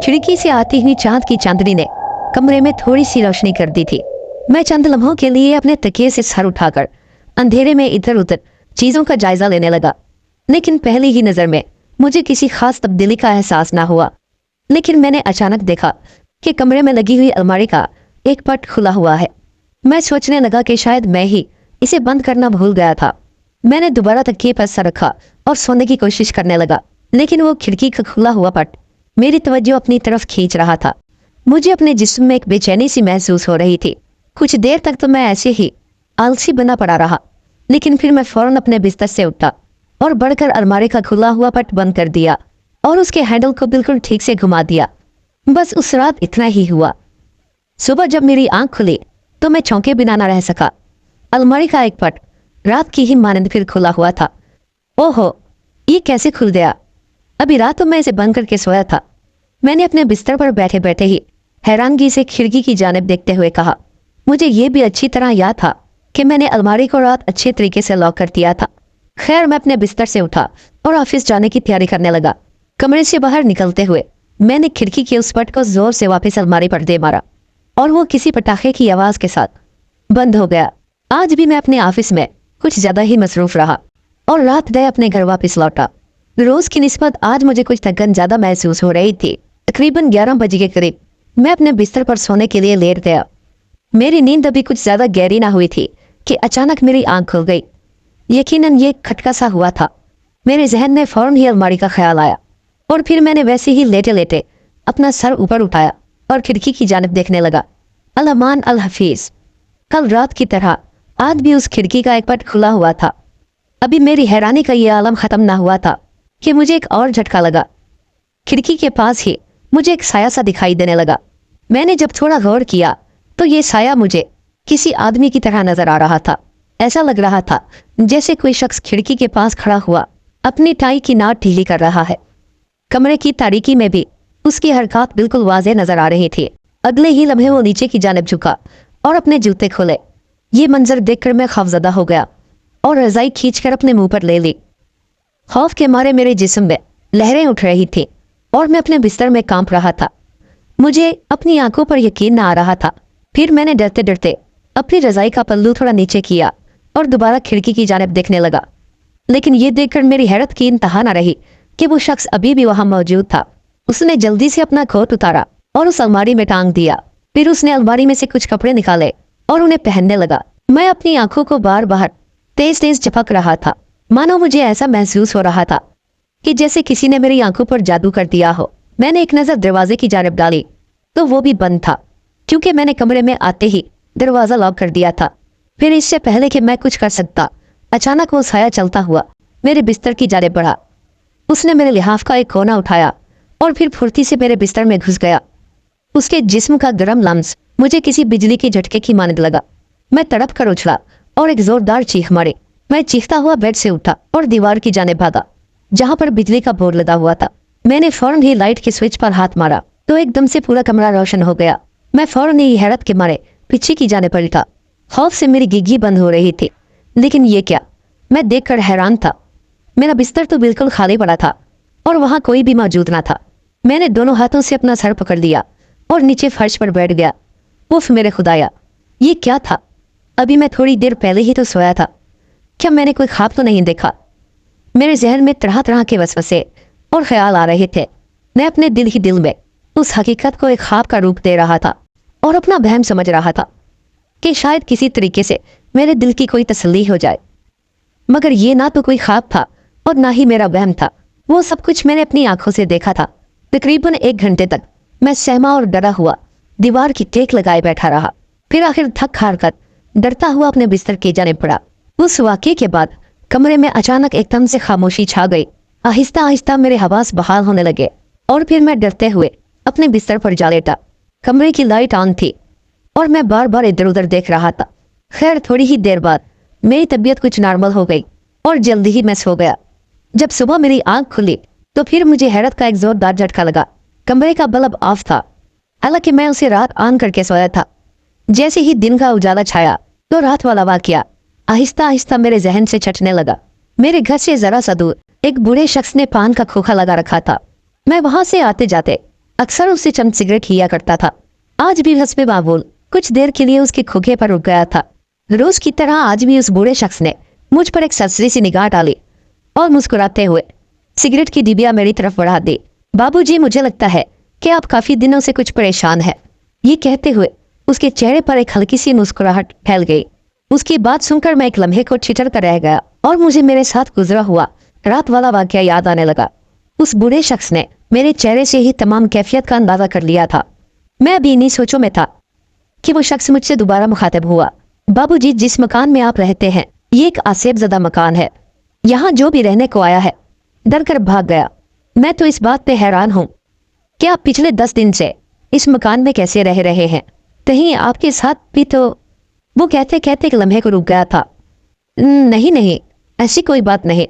खिड़की से आती हुई चांद की चांदनी ने कमरे में थोड़ी सी रोशनी कर दी थी। मैं चंद लम्हों के लिए अपने तकिए से सर उठाकर अंधेरे में इधर उधर चीजों का जायजा लेने लगा, लेकिन पहली ही नजर में मुझे किसी खास तब्दीली का एहसास ना हुआ। लेकिन मैंने अचानक देखा कि कमरे में लगी हुई अलमारी का एक पट खुला हुआ है। मैं सोचने लगा कि शायद मैं ही इसे बंद करना भूल गया था। मैंने दोबारा तकिए पर सर रखा और सोने की कोशिश करने लगा, लेकिन वो खिड़की का खुला हुआ पट मेरी तवज्जो अपनी तरफ खींच रहा था। मुझे अपने जिस्म में एक बेचैनी सी महसूस हो रही थी। कुछ देर तक तो मैं ऐसे ही आलसी बना पड़ा रहा, लेकिन फिर मैं फौरन अपने बिस्तर से उठा और बढ़कर अलमारी का खुला हुआ पट बंद कर दिया और उसके हैंडल को बिल्कुल ठीक से घुमा दिया। बस उस रात इतना ही हुआ। सुबह जब मेरी आंख खुली तो मैं चौंके बिना न रह सका। अलमारी का एक पट रात की ही मानंद फिर खुला हुआ था। ओहो, ये कैसे खुल गया? अभी रात तो मैं इसे बंद करके सोया था। मैंने अपने बिस्तर पर बैठे बैठे ही हैरानगी से खिड़की की जानिब देखते हुए कहा। मुझे ये भी अच्छी तरह याद था कि मैंने अलमारी को रात अच्छे तरीके से लॉक कर दिया था। खैर, मैं अपने बिस्तर से उठा और ऑफिस जाने की तैयारी करने लगा। कमरे से बाहर निकलते हुए मैंने खिड़की के उस पट को जोर से वापस अलमारी पर दे मारा और वो किसी पटाखे की आवाज के साथ बंद हो गया। आज भी मैं अपने ऑफिस में कुछ ज्यादा ही मसरूफ रहा और रात गए अपने घर वापस लौटा। रोज की निस्बत आज मुझे कुछ थकन ज्यादा महसूस हो रही थी। तकरीबन 11 बजे के करीब मैं अपने बिस्तर पर सोने के लिए लेट गया। मेरी नींद अभी कुछ ज्यादा गहरी ना हुई थी कि अचानक मेरी आंख खुल गई। यकीनन ये खटका सा हुआ था। मेरे जहन में फौरन ही अलमारी का ख्याल आया और फिर मैंने वैसे ही लेटे लेटे अपना सर ऊपर उठाया और खिड़की की जानिब देखने लगा। अल अमान अल हफीज, कल रात की तरह आज भी उस खिड़की का एक पट खुला हुआ था। अभी मेरी हैरानी का ये आलम खत्म ना हुआ था कि मुझे एक और झटका लगा। खिड़की के पास ही मुझे एक साया सा दिखाई देने लगा। मैंने जब थोड़ा गौर किया तो ये साया मुझे किसी आदमी की तरह नजर आ रहा था। ऐसा लग रहा था जैसे कोई शख्स खिड़की के पास खड़ा हुआ अपनी टाई की नाट ढीली कर रहा है। कमरे की तारीकी में भी उसकी हरकत बिल्कुल वाज़ेह नजर आ रही थी। अगले ही लम्हे वो नीचे की जानिब झुका और अपने जूते खोले। ये मंजर देखकर मैं खौफजदा हो गया और रजाई खींचकर अपने मुंह पर ले ली। खौफ के मारे मेरे जिस्म में लहरें उठ रही थी और मैं अपने बिस्तर में कांप रहा था। मुझे अपनी आंखों पर यकीन न आ रहा था। फिर मैंने डरते डरते अपनी रजाई का पल्लू थोड़ा नीचे किया और दोबारा खिड़की की जानिब देखने लगा। लेकिन ये देखकर मेरी हैरत की इंतहा न रही कि वो शख्स अभी भी वहां मौजूद था। उसने जल्दी से अपना कोट उतारा और उस अलमारी में टांग दिया। फिर उसने अलमारी में से कुछ कपड़े निकाले और उन्हें पहनने लगा। मैं अपनी आंखों को बार बार तेज तेज झपक रहा था, मानो मुझे ऐसा महसूस हो रहा था कि जैसे किसी ने मेरी आंखों पर जादू कर दिया हो। मैंने एक नजर दरवाजे की जानिब डाली तो वो भी बंद था, क्योंकि मैंने कमरे में आते ही दरवाजा लॉक कर दिया था। फिर इससे पहले कि मैं कुछ कर सकता, अचानक वो साया चलता हुआ मेरे बिस्तर की जानिब बढ़ा। उसने मेरे लिहाफ का एक कोना उठाया और फिर फुर्ती से मेरे बिस्तर में घुस गया। उसके जिस्म का गर्म लम्स मुझे किसी बिजली के झटके की मानद लगा। मैं तड़प कर उछला और एक जोरदार चीख मारी। मैं चीखता हुआ बेड से उठा और दीवार की जानिब भागा जहां पर बिजली का बोर्ड लगा हुआ था। मैंने फौरन ही लाइट के स्विच पर हाथ मारा तो एकदम से पूरा कमरा रोशन हो गया। मैं फौरन ही हैरत के मारे पीछे की जाने पलटा। खौफ से मेरी गिग्गी बंद हो रही थी। लेकिन ये क्या, मैं देखकर हैरान था। मेरा बिस्तर तो बिल्कुल खाली पड़ा था और वहाँ कोई भी मौजूद ना था। मैंने दोनों हाथों से अपना सर पकड़ लिया और नीचे फर्श पर बैठ गया। उफ मेरे खुदाया, ये क्या था? अभी मैं थोड़ी देर पहले ही तो सोया था। क्या मैंने कोई ख्वाब तो नहीं देखा? मेरे जहन में तरह तरह के वसवसे और ख्याल आ रहे थे। मैं अपने दिल ही दिल में उस हकीकत को एक ख्वाब का रूप दे रहा था और अपना वहम समझ रहा था कि शायद किसी तरीके से मेरे दिल की कोई तसल्ली हो जाए। मगर ये ना तो कोई ख्वाब था और ना ही मेरा वहम था। वो सब कुछ मैंने अपनी आंखों से देखा था। तकरीबन 1 घंटे तक मैं सहमा और डरा हुआ दीवार की टेक लगाए बैठा रहा। फिर आखिर थक हार कर डरता हुआ अपने बिस्तर के जाने पड़ा। उस वाक़ये के बाद कमरे में अचानक एकदम से खामोशी छा गई। आहिस्ता आहिस्ता मेरे हवास बहाल होने लगे और फिर मैं डरते हुए अपने बिस्तर पर जा लेटा। कमरे की लाइट ऑन थी और मैं बार बार इधर उधर देख रहा था। खैर थोड़ी ही देर बाद मेरी तबीयत कुछ नॉर्मल हो गई और जल्दी ही मैं सो गया। जब सुबह मेरी आंख खुली तो फिर मुझे हैरत का एक जोरदार झटका लगा। कमरे का बल्ब ऑफ था, हालांकि मैं उसे रात ऑन करके सोया था। जैसे ही दिन का उजाला छाया तो रात वाला वाकया आहिस्ता आहिस्ता मेरे जहन से छटने लगा। मेरे घर से जरा सा दूर एक बूढ़े शख्स ने पान का खोखा लगा रखा था। मैं वहां से आते जाते अक्सर उससे चंद सिगरेट लिया करता था। आज भी हस्बे मामूल कुछ देर के लिए उसके खोखे पर रुक गया था। रोज की तरह आज भी उस बूढ़े शख्स ने मुझ पर एक सरसरी सी निगाह डाली और मुस्कुराते हुए सिगरेट की डिबिया मेरी तरफ बढ़ा दी। बाबूजी, मुझे लगता है कि आप काफी दिनों से कुछ परेशान है। ये कहते हुए उसके चेहरे पर एक हल्की सी मुस्कुराहट फैल गई। उसकी बात सुनकर मैं एक लम्हे को ठिठर कर रह गया और मुझे मेरे साथ गुजरा हुआ रात वाला वाकया याद आने लगा। उस बूढ़े शख्स ने मेरे चेहरे से ही तमाम कैफियत का अंदाजा कर लिया था। मैं अभी इन्हीं सोचों में था कि वो शख्स मुझसे दोबारा मुखातिब हुआ। बाबूजी, जिस मकान में आप रहते हैं ये एक आसेब ज़दा मकान है। यहाँ जो भी रहने को आया है डर कर भाग गया। मैं तो इस बात पे हैरान हूँ कि आप पिछले 10 दिन से इस मकान में कैसे रह रहे हैं। कहीं आपके साथ भी तो... वो कहते कहते एक लम्हे को रुक गया था। नहीं नहीं, ऐसी कोई बात नहीं।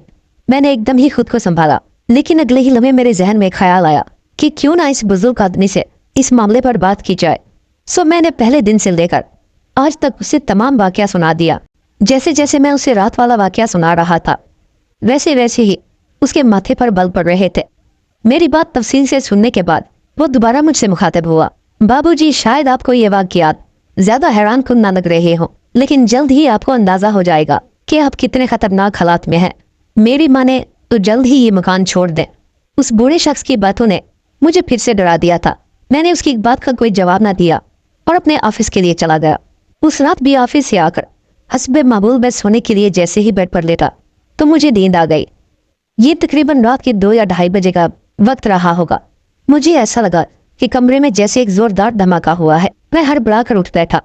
मैंने एकदम ही खुद को संभाला, लेकिन अगले ही लम्हे मेरे जहन में ख्याल आया कि क्यों ना इस बुजुर्ग आदमी से इस मामले पर बात की जाए। सो मैंने पहले दिन से लेकर आज तक उसे तमाम वाकया सुना दिया। जैसे जैसे मैं उसे रात वाला वाकया सुना रहा था वैसे वैसे ही उसके माथे पर बल पड़ रहे थे। मेरी बात तफसील से सुनने के बाद वो दोबारा मुझसे मुखातिब हुआ। बाबूजी, शायद आपको ये वाकयात ज्यादा हैरान कुन ना लग रहे हों, लेकिन जल्द ही आपको अंदाजा हो जाएगा कि आप कितने खतरनाक हालात में हैं। मेरी माने तो जल्द ही ये मकान छोड़ दें। उस बूढ़े शख्स की बातों ने मुझे फिर से डरा दिया था। मैंने उसकी बात का कोई जवाब ना दिया और अपने ऑफिस के लिए चला गया। उस रात भी ऑफिस से आकर हस्बे मामूल में सोने के लिए जैसे ही बेड पर लेटा तो मुझे नींद आ गई। ये तकरीबन रात के 2 या 2:30 बजे का वक्त रहा होगा। मुझे ऐसा लगा कि कमरे में जैसे एक जोरदार धमाका हुआ है। मैं हड़बड़ा कर उठ बैठा।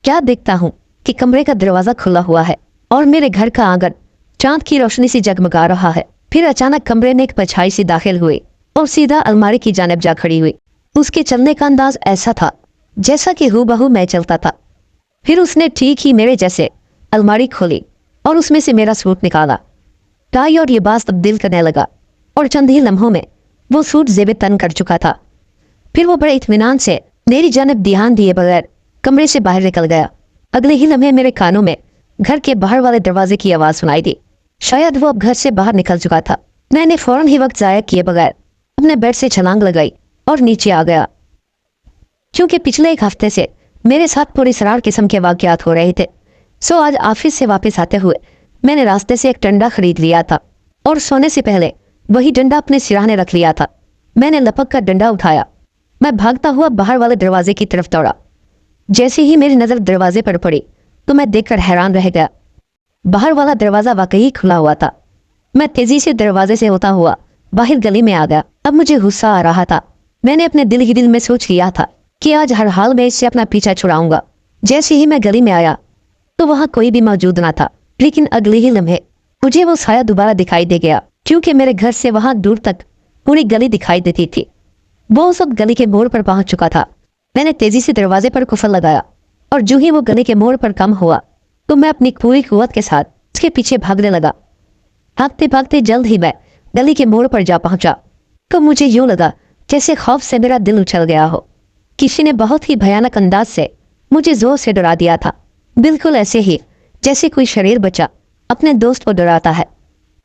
क्या देखता हूँ कि कमरे का दरवाजा खुला हुआ है और मेरे घर का आंगन चांद की रोशनी से जगमगा रहा है। फिर अचानक कमरे में एक परछाई सी दाखिल हुई और सीधा अलमारी की जानिब जा खड़ी हुई। उसके चलने का अंदाज ऐसा था जैसा कि हूबहू मैं चलता था। फिर उसने ठीक ही मेरे जैसे अलमारी खोली और उसमें से मेरा सूट निकाला। टाई और लिबास तब्दील करने लगा और चंद ही लम्हों में वो सूट जेब तन कर चुका था। फिर वो बड़े इत्मीनान से मेरी जानिब ध्यान दिए बगैर कमरे से बाहर निकल गया। अगले ही लम्हे मेरे कानों में घर के बाहर वाले दरवाजे की आवाज़ सुनाई दी। शायद वो अब घर से बाहर निकल चुका था। मैंने फौरन ही वक्त ज़ाया किए बगैर अपने बेड से छलांग लगाई और नीचे आ गया। क्योंकि पिछले 1 हफ्ते से मेरे साथ पूरी सरार किस्म के वाकयात हो रहे थे, सो आज ऑफिस से वापस आते हुए मैंने रास्ते से एक डंडा खरीद लिया था और सोने से पहले वही डंडा अपने सिरहाने रख लिया था। मैंने लपक कर डंडा उठाया। मैं भागता हुआ बाहर वाले दरवाजे की तरफ दौड़ा। जैसे ही मेरी नज़र दरवाजे पर पड़ी तो मैं देखकर हैरान रह गया। बाहर वाला दरवाज़ा वाकई खुला हुआ था। मैं तेज़ी से दरवाजे से होता हुआ बाहर गली में आ गया। अब मुझे गुस्सा आ रहा था। मैंने अपने दिल ही दिल में सोच लिया था कि आज हर हाल में इससे अपना पीछा छुड़ाऊंगा। जैसे ही मैं गली में आया तो वहाँ कोई भी मौजूद ना था, लेकिन अगले ही लम्हे मुझे वो साया दोबारा दिखाई दे गया, क्योंकि मेरे घर से वहाँ दूर तक पूरी गली दिखाई देती थी। वो उस वक्त गली के मोड़ पर पहुंच चुका था। मैंने तेजी से दरवाजे पर कुफल लगाया और जो ही वो गली के मोड़ पर कम हुआ तो मैं अपनी पूरी कुव्वत के साथ उसके पीछे भागने लगा। भागते भागते जल्द ही मैं गली के मोड़ पर जा पहुंचा तो मुझे यूं लगा जैसे खौफ से मेरा दिल उछल गया हो। किसी ने बहुत ही भयानक अंदाज से मुझे जोर से डरा दिया था, बिल्कुल ऐसे ही जैसे कोई शरीर बच्चा अपने दोस्त को डराता है।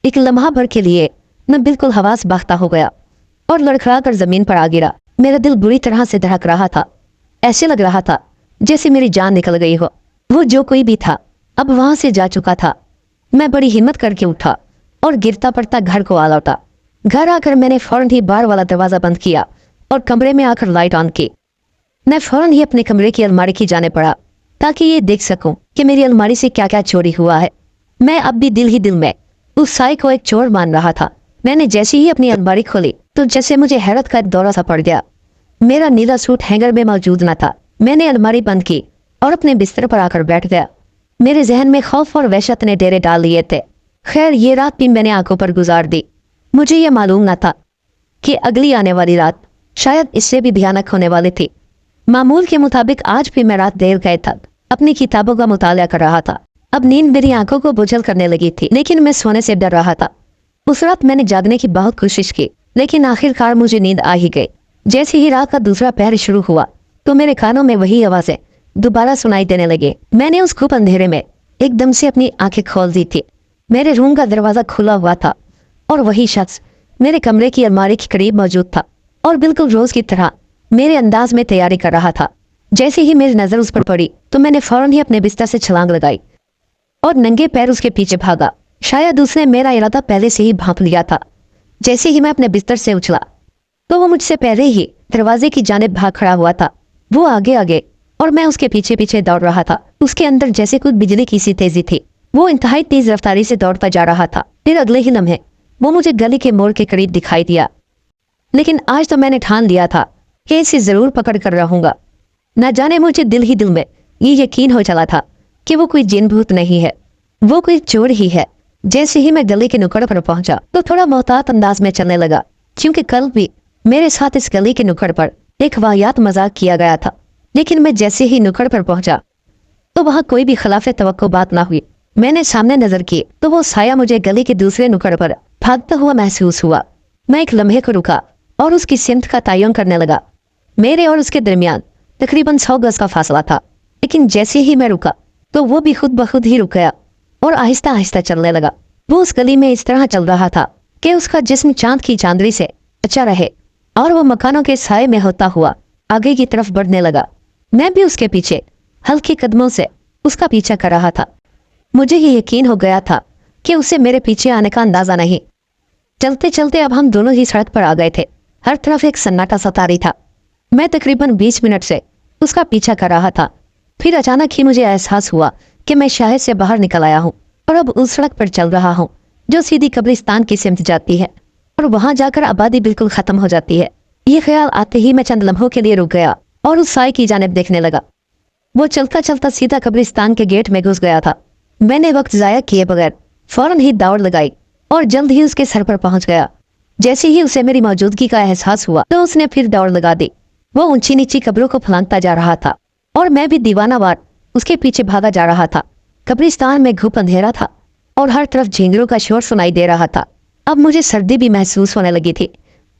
एक लम्हा भर के लिए मैं बिल्कुल हवास बाख्ता हो गया और लड़खड़ा कर जमीन पर आ गिरा। मेरा दिल बुरी तरह से धड़क रहा था। ऐसे लग रहा था जैसे मेरी जान निकल गई हो। वो जो कोई भी था अब वहां से जा चुका था। मैं बड़ी हिम्मत करके उठा और गिरता पड़ता घर को आ लौटा। घर आकर मैंने फौरन ही बार वाला दरवाजा बंद किया और कमरे में आकर लाइट ऑन की। मैं फौरन ही अपने कमरे की अलमारी की जाने पड़ा ताकि ये देख सकूं कि मेरी अलमारी से क्या क्या चोरी हुआ है। मैं अब भी दिल ही दिल में उस साई को एक चोर मान रहा था। मैंने जैसे ही अपनी अलमारी खोली तो जैसे मुझे हैरत का एक दौरा सा पड़ गया। मेरा नीला सूट हैंगर में मौजूद न था। मैंने अलमारी बंद की और अपने बिस्तर पर आकर बैठ गया। मेरे जहन में खौफ और वहशत ने डेरे डाल लिए थे। खैर ये रात भी मैंने आंखों पर गुजार दी। मुझे यह मालूम न था कि अगली आने वाली रात शायद इससे भी भयानक होने वाली थी। मामूल के मुताबिक आज भी मैं रात देर गए तक अपनी किताबों का मुताला कर रहा था। अब नींद मेरी आंखों को बोझल करने लगी थी, लेकिन मैं सोने से डर रहा था। उस रात मैंने जागने की बहुत कोशिश की, लेकिन आखिरकार मुझे नींद आ ही गई। जैसे ही रात का दूसरा पहर शुरू हुआ तो मेरे कानों में वही आवाजें दोबारा सुनाई देने लगे। मैंने उस खूब अंधेरे में एकदम से अपनी आंखें खोल दी थी। मेरे रूम का दरवाजा खुला हुआ था और वही शख्स मेरे कमरे की अलमारी के करीब मौजूद था और बिल्कुल रोज की तरह मेरे अंदाज में तैयारी कर रहा था। जैसे ही मेरी नजर उस पर पड़ी तो मैंने फौरन ही अपने बिस्तर से छलांग लगाई और नंगे पैर उसके पीछे भागा। शायद उसने मेरा इरादा पहले से ही भांप लिया था। जैसे ही मैं अपने बिस्तर से उछला तो वो मुझसे पहले ही दरवाजे की जानिब भाग खड़ा हुआ था। वो आगे आगे और मैं उसके पीछे पीछे दौड़ रहा था। उसके अंदर जैसे कुछ बिजली की सी तेजी थी। वो इंतहाई तेज रफ्तारी से दौड़ता जा रहा था। फिर अगले ही लम्हे वो मुझे गली के मोड़ के करीब दिखाई दिया। लेकिन आज तो मैंने ठान लिया था कि इसे जरूर पकड़ कर रहूंगा। न जाने मुझे दिल ही दिल में ये यकीन हो चला था कि वो कोई जिन भूत नहीं है, वो कोई चोर ही है। जैसे ही मैं गली के नुक्कड़ पर पहुंचा तो थोड़ा मोहतात अंदाज में चलने लगा, क्योंकि कल भी मेरे साथ इस गली के नुक्कड़ पर एक वाहियात मजाक किया गया था। लेकिन मैं जैसे ही नुक्कड़ पर पहुंचा तो वहां कोई भी खिलाफे तवक्को बात ना हुई। मैंने सामने नजर की तो वो साया मुझे गली के दूसरे नुक्कड़ पर भागता हुआ महसूस हुआ। मैं एक लम्हे को रुका और उसकी सिमत का तयन करने लगा। मेरे और उसके दरमियान तकरीबन 100 गज का फासला था। लेकिन जैसे ही मैं रुका तो वो भी खुद ब खुद ही रुक गया और आहिस्ता आहिस्ता चलने लगा। वो उस गली में इस तरह चल रहा था कि उसका जिस्म चांद की चांदनी से अच्छा रहे और वो मकानों के साए में होता हुआ आगे की तरफ बढ़ने लगा। मैं भी उसके पीछे हल्के कदमों से उसका पीछा कर रहा था। मुझे ये यकीन हो गया था कि उसे मेरे पीछे आने का अंदाजा नहीं। चलते चलते अब हम दोनों ही सड़क पर आ गए थे। हर तरफ एक सन्नाटा सा तारी था। मैं तकरीबन 20 मिनट से उसका पीछा कर रहा था। फिर अचानक ही मुझे एहसास हुआ कि मैं शायद से बाहर निकल आया हूँ और अब उस सड़क पर चल रहा हूँ जो सीधी कब्रिस्तान की सिमत जाती है और वहां जाकर आबादी बिल्कुल खत्म हो जाती है। ये ख्याल आते ही मैं चंद लम्हों के लिए रुक गया और उस साई की जानिब देखने लगा। वो चलता चलता सीधा कब्रिस्तान के गेट में घुस गया था। मैंने वक्त जाया किए बगैर फौरन ही दौड़ लगाई और जल्द ही उसके सर पर पहुंच गया। जैसे ही उसे मेरी मौजूदगी का एहसास हुआ तो उसने फिर दौड़ लगा दी। वो ऊंची नीची कब्रों को फलांगता जा रहा था और मैं भी दीवानावार उसके पीछे भागा जा रहा था। कब्रिस्तान में घुप अंधेरा था और हर तरफ झींगरों का शोर सुनाई दे रहा था। अब मुझे सर्दी भी महसूस होने लगी थी,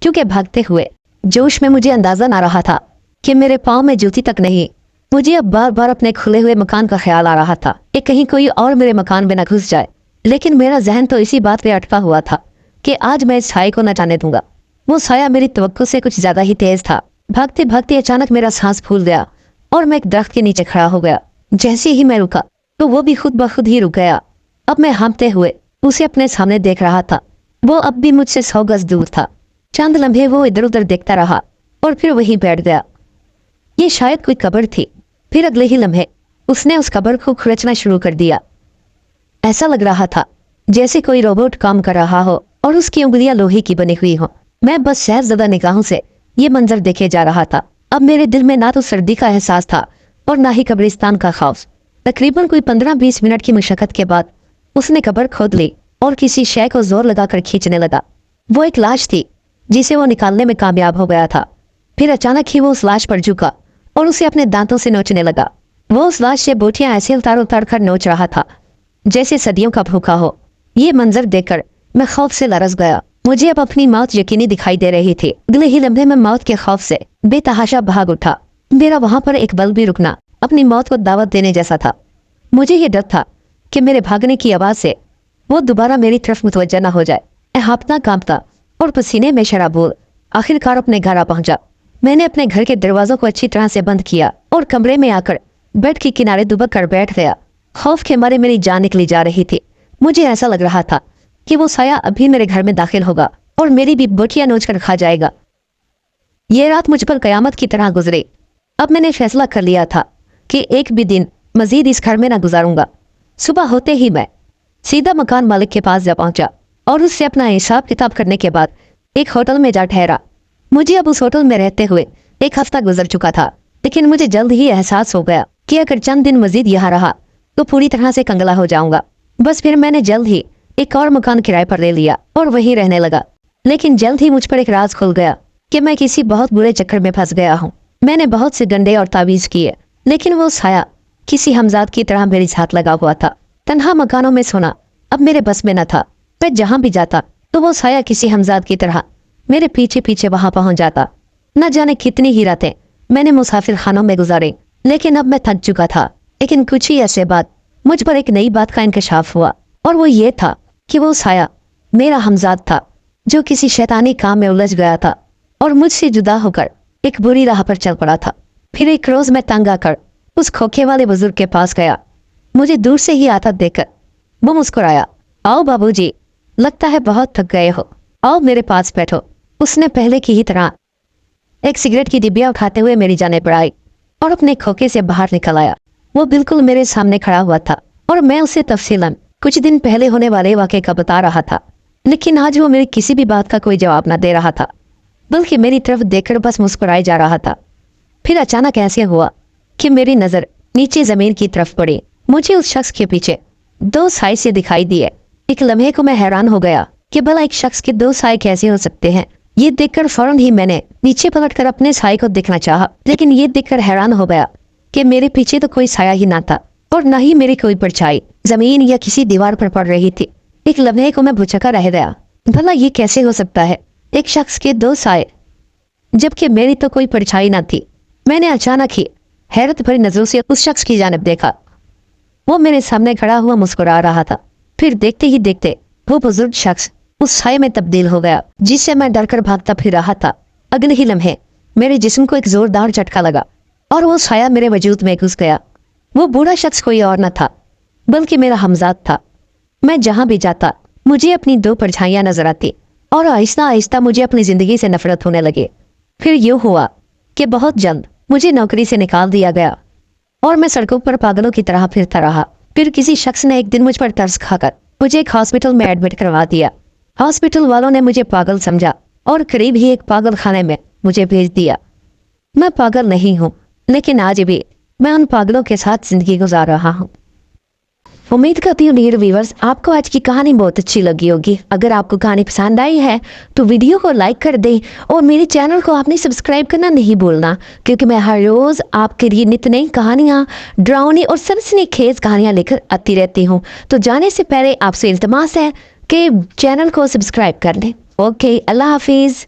क्योंकि भागते हुए जोश में मुझे अंदाजा ना रहा था कि मेरे पाँव में जूती तक नहीं। मुझे अब बार बार अपने खुले हुए मकान का ख्याल आ रहा था कि कहीं कोई और मेरे मकान में न घुस जाए। लेकिन मेरा जहन तो इसी बात पे अटका हुआ था कि आज मैं इस साए को न जाने दूंगा। वो साया मेरी तवक्को से कुछ ज्यादा ही तेज था। भागते भागते अचानक मेरा सांस फूल गया और मैं एक दरख्त के नीचे खड़ा हो गया। जैसे ही मैं रुका तो वो भी खुद ब खुद ही रुक गया। अब मैं हाँफते हुए उसे अपने सामने देख रहा था। वो अब भी मुझसे 100 गज दूर था। चंद लम्हे वो इधर उधर देखता रहा और फिर वहीं बैठ गया। ये शायद कोई कब्र थी। फिर अगले ही लम्हे उसने उस कब्र को खुरचना शुरू कर दिया। ऐसा लग रहा था जैसे कोई रोबोट काम कर रहा हो और उसकी उंगलियां लोहे की बनी हुई हो। मैं बस शहरज़दा निगाहों से ये मंजर देखे जा रहा था। अब मेरे दिल में ना तो सर्दी का एहसास था और ना ही कब्रिस्तान का खौफ। तकरीबन कोई 15-20 मिनट की मशक्कत के बाद उसने कब्र खोद ली और किसी शय को जोर लगाकर खींचने लगा। वो एक लाश थी जिसे वो निकालने में कामयाब हो गया था। फिर अचानक ही वो उस लाश पर झुका और उसे अपने दांतों से नोचने लगा। वो उस लाश से बोटियां ऐसे उतार उतार कर नोच रहा था जैसे सदियों का भूखा हो। ये मंजर देखकर मैं खौफ से लरस गया। मुझे अब अपनी मौत यकीनी दिखाई दे रही थी। अगले ही लम्हे में मौत के खौफ से बेतहाशा भाग उठा। मेरा वहां पर एक बल भी रुकना अपनी मौत को दावत देने जैसा था। मुझे ये डर था कि मेरे भागने की आवाज से वो दोबारा मेरी तरफ मुतवज्जा न हो जाए। हाँफता कांपता और पसीने में शराबोर आखिरकार अपने घर आ पहुंचा। मैंने अपने घर के दरवाजों को अच्छी तरह से बंद किया और कमरे में आकर बेड के किनारे दुबक कर बैठ गया। खौफ के मारे मेरी जान निकली जा रही थी। मुझे ऐसा लग रहा था कि वो साया अभी मेरे घर में दाखिल होगा और मेरी भी बोटियां नोच कर खा जाएगा। ये रात मुझ पर कयामत की तरह गुजरी। अब मैंने फैसला कर लिया था कि एक भी दिन मजीद इस घर में ना गुजारूंगा। सुबह होते ही मैं सीधा मकान मालिक के पास जा पहुंचा और उससे अपना हिसाब किताब करने के बाद एक होटल में जा ठहरा। मुझे अब उस होटल में रहते हुए एक हफ्ता गुजर चुका था, लेकिन मुझे जल्द ही एहसास हो गया कि अगर चंद दिन मजीद यहाँ रहा तो पूरी तरह से कंगला हो जाऊंगा। बस फिर मैंने जल्द ही एक और मकान किराए पर ले लिया और वहीं रहने लगा। लेकिन जल्द ही मुझ पर एक राज खुल गया कि मैं किसी बहुत बुरे चक्कर में फंस गया हूँ। मैंने बहुत से डंडे और तावीज किए, लेकिन वो साया किसी हमजाद की तरह मेरे साथ लगा हुआ था। तन्हा मकानों में सोना अब मेरे बस में न था। मैं जहां भी जाता तो वो साया किसी हमजाद की तरह मेरे पीछे पीछे वहां पहुंच जाता। न जाने कितनी ही रातें मैंने मुसाफिर खानों में गुजारी, लेकिन अब मैं थक चुका था। लेकिन कुछ ही ऐसे बाद मुझ पर एक नई बात का इंकशाफ हुआ, और वो ये था कि वो साया मेरा हमजाद था जो किसी शैतानी काम में उलझ गया था और मुझसे जुदा होकर एक बुरी राह पर चल पड़ा था। फिर एक रोज मैं तंग आकर उस खोखे वाले बुजुर्ग के पास गया। मुझे दूर से ही आता देखकर वो मुस्कुराया। आओ बाबूजी, लगता है बहुत थक गए हो, आओ मेरे पास बैठो। उसने पहले की ही तरह एक सिगरेट की डिब्बिया उठाते हुए मेरी जानिब पर आई और अपने खोखे से बाहर निकल आया। वो बिल्कुल मेरे सामने खड़ा हुआ था और मैं उसे तफसीलन कुछ दिन पहले होने वाले वाक़े का बता रहा था। लेकिन आज वो मेरी किसी भी बात का कोई जवाब न दे रहा था, बल्कि मेरी तरफ देखकर बस मुस्कुराए जा रहा था। फिर अचानक ऐसे हुआ कि मेरी नज़र नीचे ज़मीन की तरफ पड़ी। मुझे उस शख्स के पीछे दो साए से दिखाई दिए। एक लम्हे को मैं हैरान हो गया कि भला एक शख्स के दो साए कैसे हो सकते हैं। ये देखकर फौरन ही मैंने नीचे पलटकर अपने साए को देखना चाहा, लेकिन ये देखकर हैरान हो गया कि मेरे पीछे तो कोई साया ही ना था और न ही मेरी कोई परछाई जमीन या किसी दीवार पर पड़ रही थी। एक लम्हे को मैं भुचका रह गया। भला ये कैसे हो सकता है, एक शख्स के दो साए जबकि मेरी तो कोई परछाई ना थी। मैंने अचानक ही हैरत भरी नजरों से उस शख्स की जानिब देखा। वो मेरे सामने खड़ा हुआ मुस्कुरा रहा था। फिर देखते ही देखते वो बुजुर्ग शख्स उस साए में तब्दील हो गया जिससे मैं डरकर भागता फिर रहा था। अगले ही लम्हे मेरे जिस्म को एक जोरदार झटका लगा और वो साया मेरे वजूद में घुस गया। वो बूढ़ा शख्स कोई और न था बल्कि मेरा हमजाद था। मैं जहां भी जाता मुझे अपनी दो परछाइयां नजर आती और आहिस्ता आहिस्ता मुझे अपनी जिंदगी से नफरत होने लगे। फिर यूं हुआ कि बहुत जल्द मुझे नौकरी से निकाल दिया गया और मैं सड़कों पर पागलों की तरह फिरता रहा। फिर किसी शख्स ने एक दिन मुझ पर तरस खाकर मुझे एक हॉस्पिटल में एडमिट करवा दिया। हॉस्पिटल वालों ने मुझे पागल समझा और करीब ही एक पागल खाने में मुझे भेज दिया। मैं पागल नहीं हूँ, लेकिन आज भी मैं उन पागलों के साथ जिंदगी गुजार रहा हूँ। उम्मीद करती हूँ डियर व्यूअर्स आपको आज की कहानी बहुत अच्छी लगी होगी। अगर आपको कहानी पसंद आई है तो वीडियो को लाइक कर दें और मेरे चैनल को आपने सब्सक्राइब करना नहीं भूलना, क्योंकि मैं हर रोज़ आपके लिए नित नई कहानियाँ, डरावनी और सनसनीखेज कहानियाँ लेकर आती रहती हूँ। तो जाने से पहले आपसे इल्तमास है कि चैनल को सब्सक्राइब कर लें। ओके, अल्लाह हाफिज़।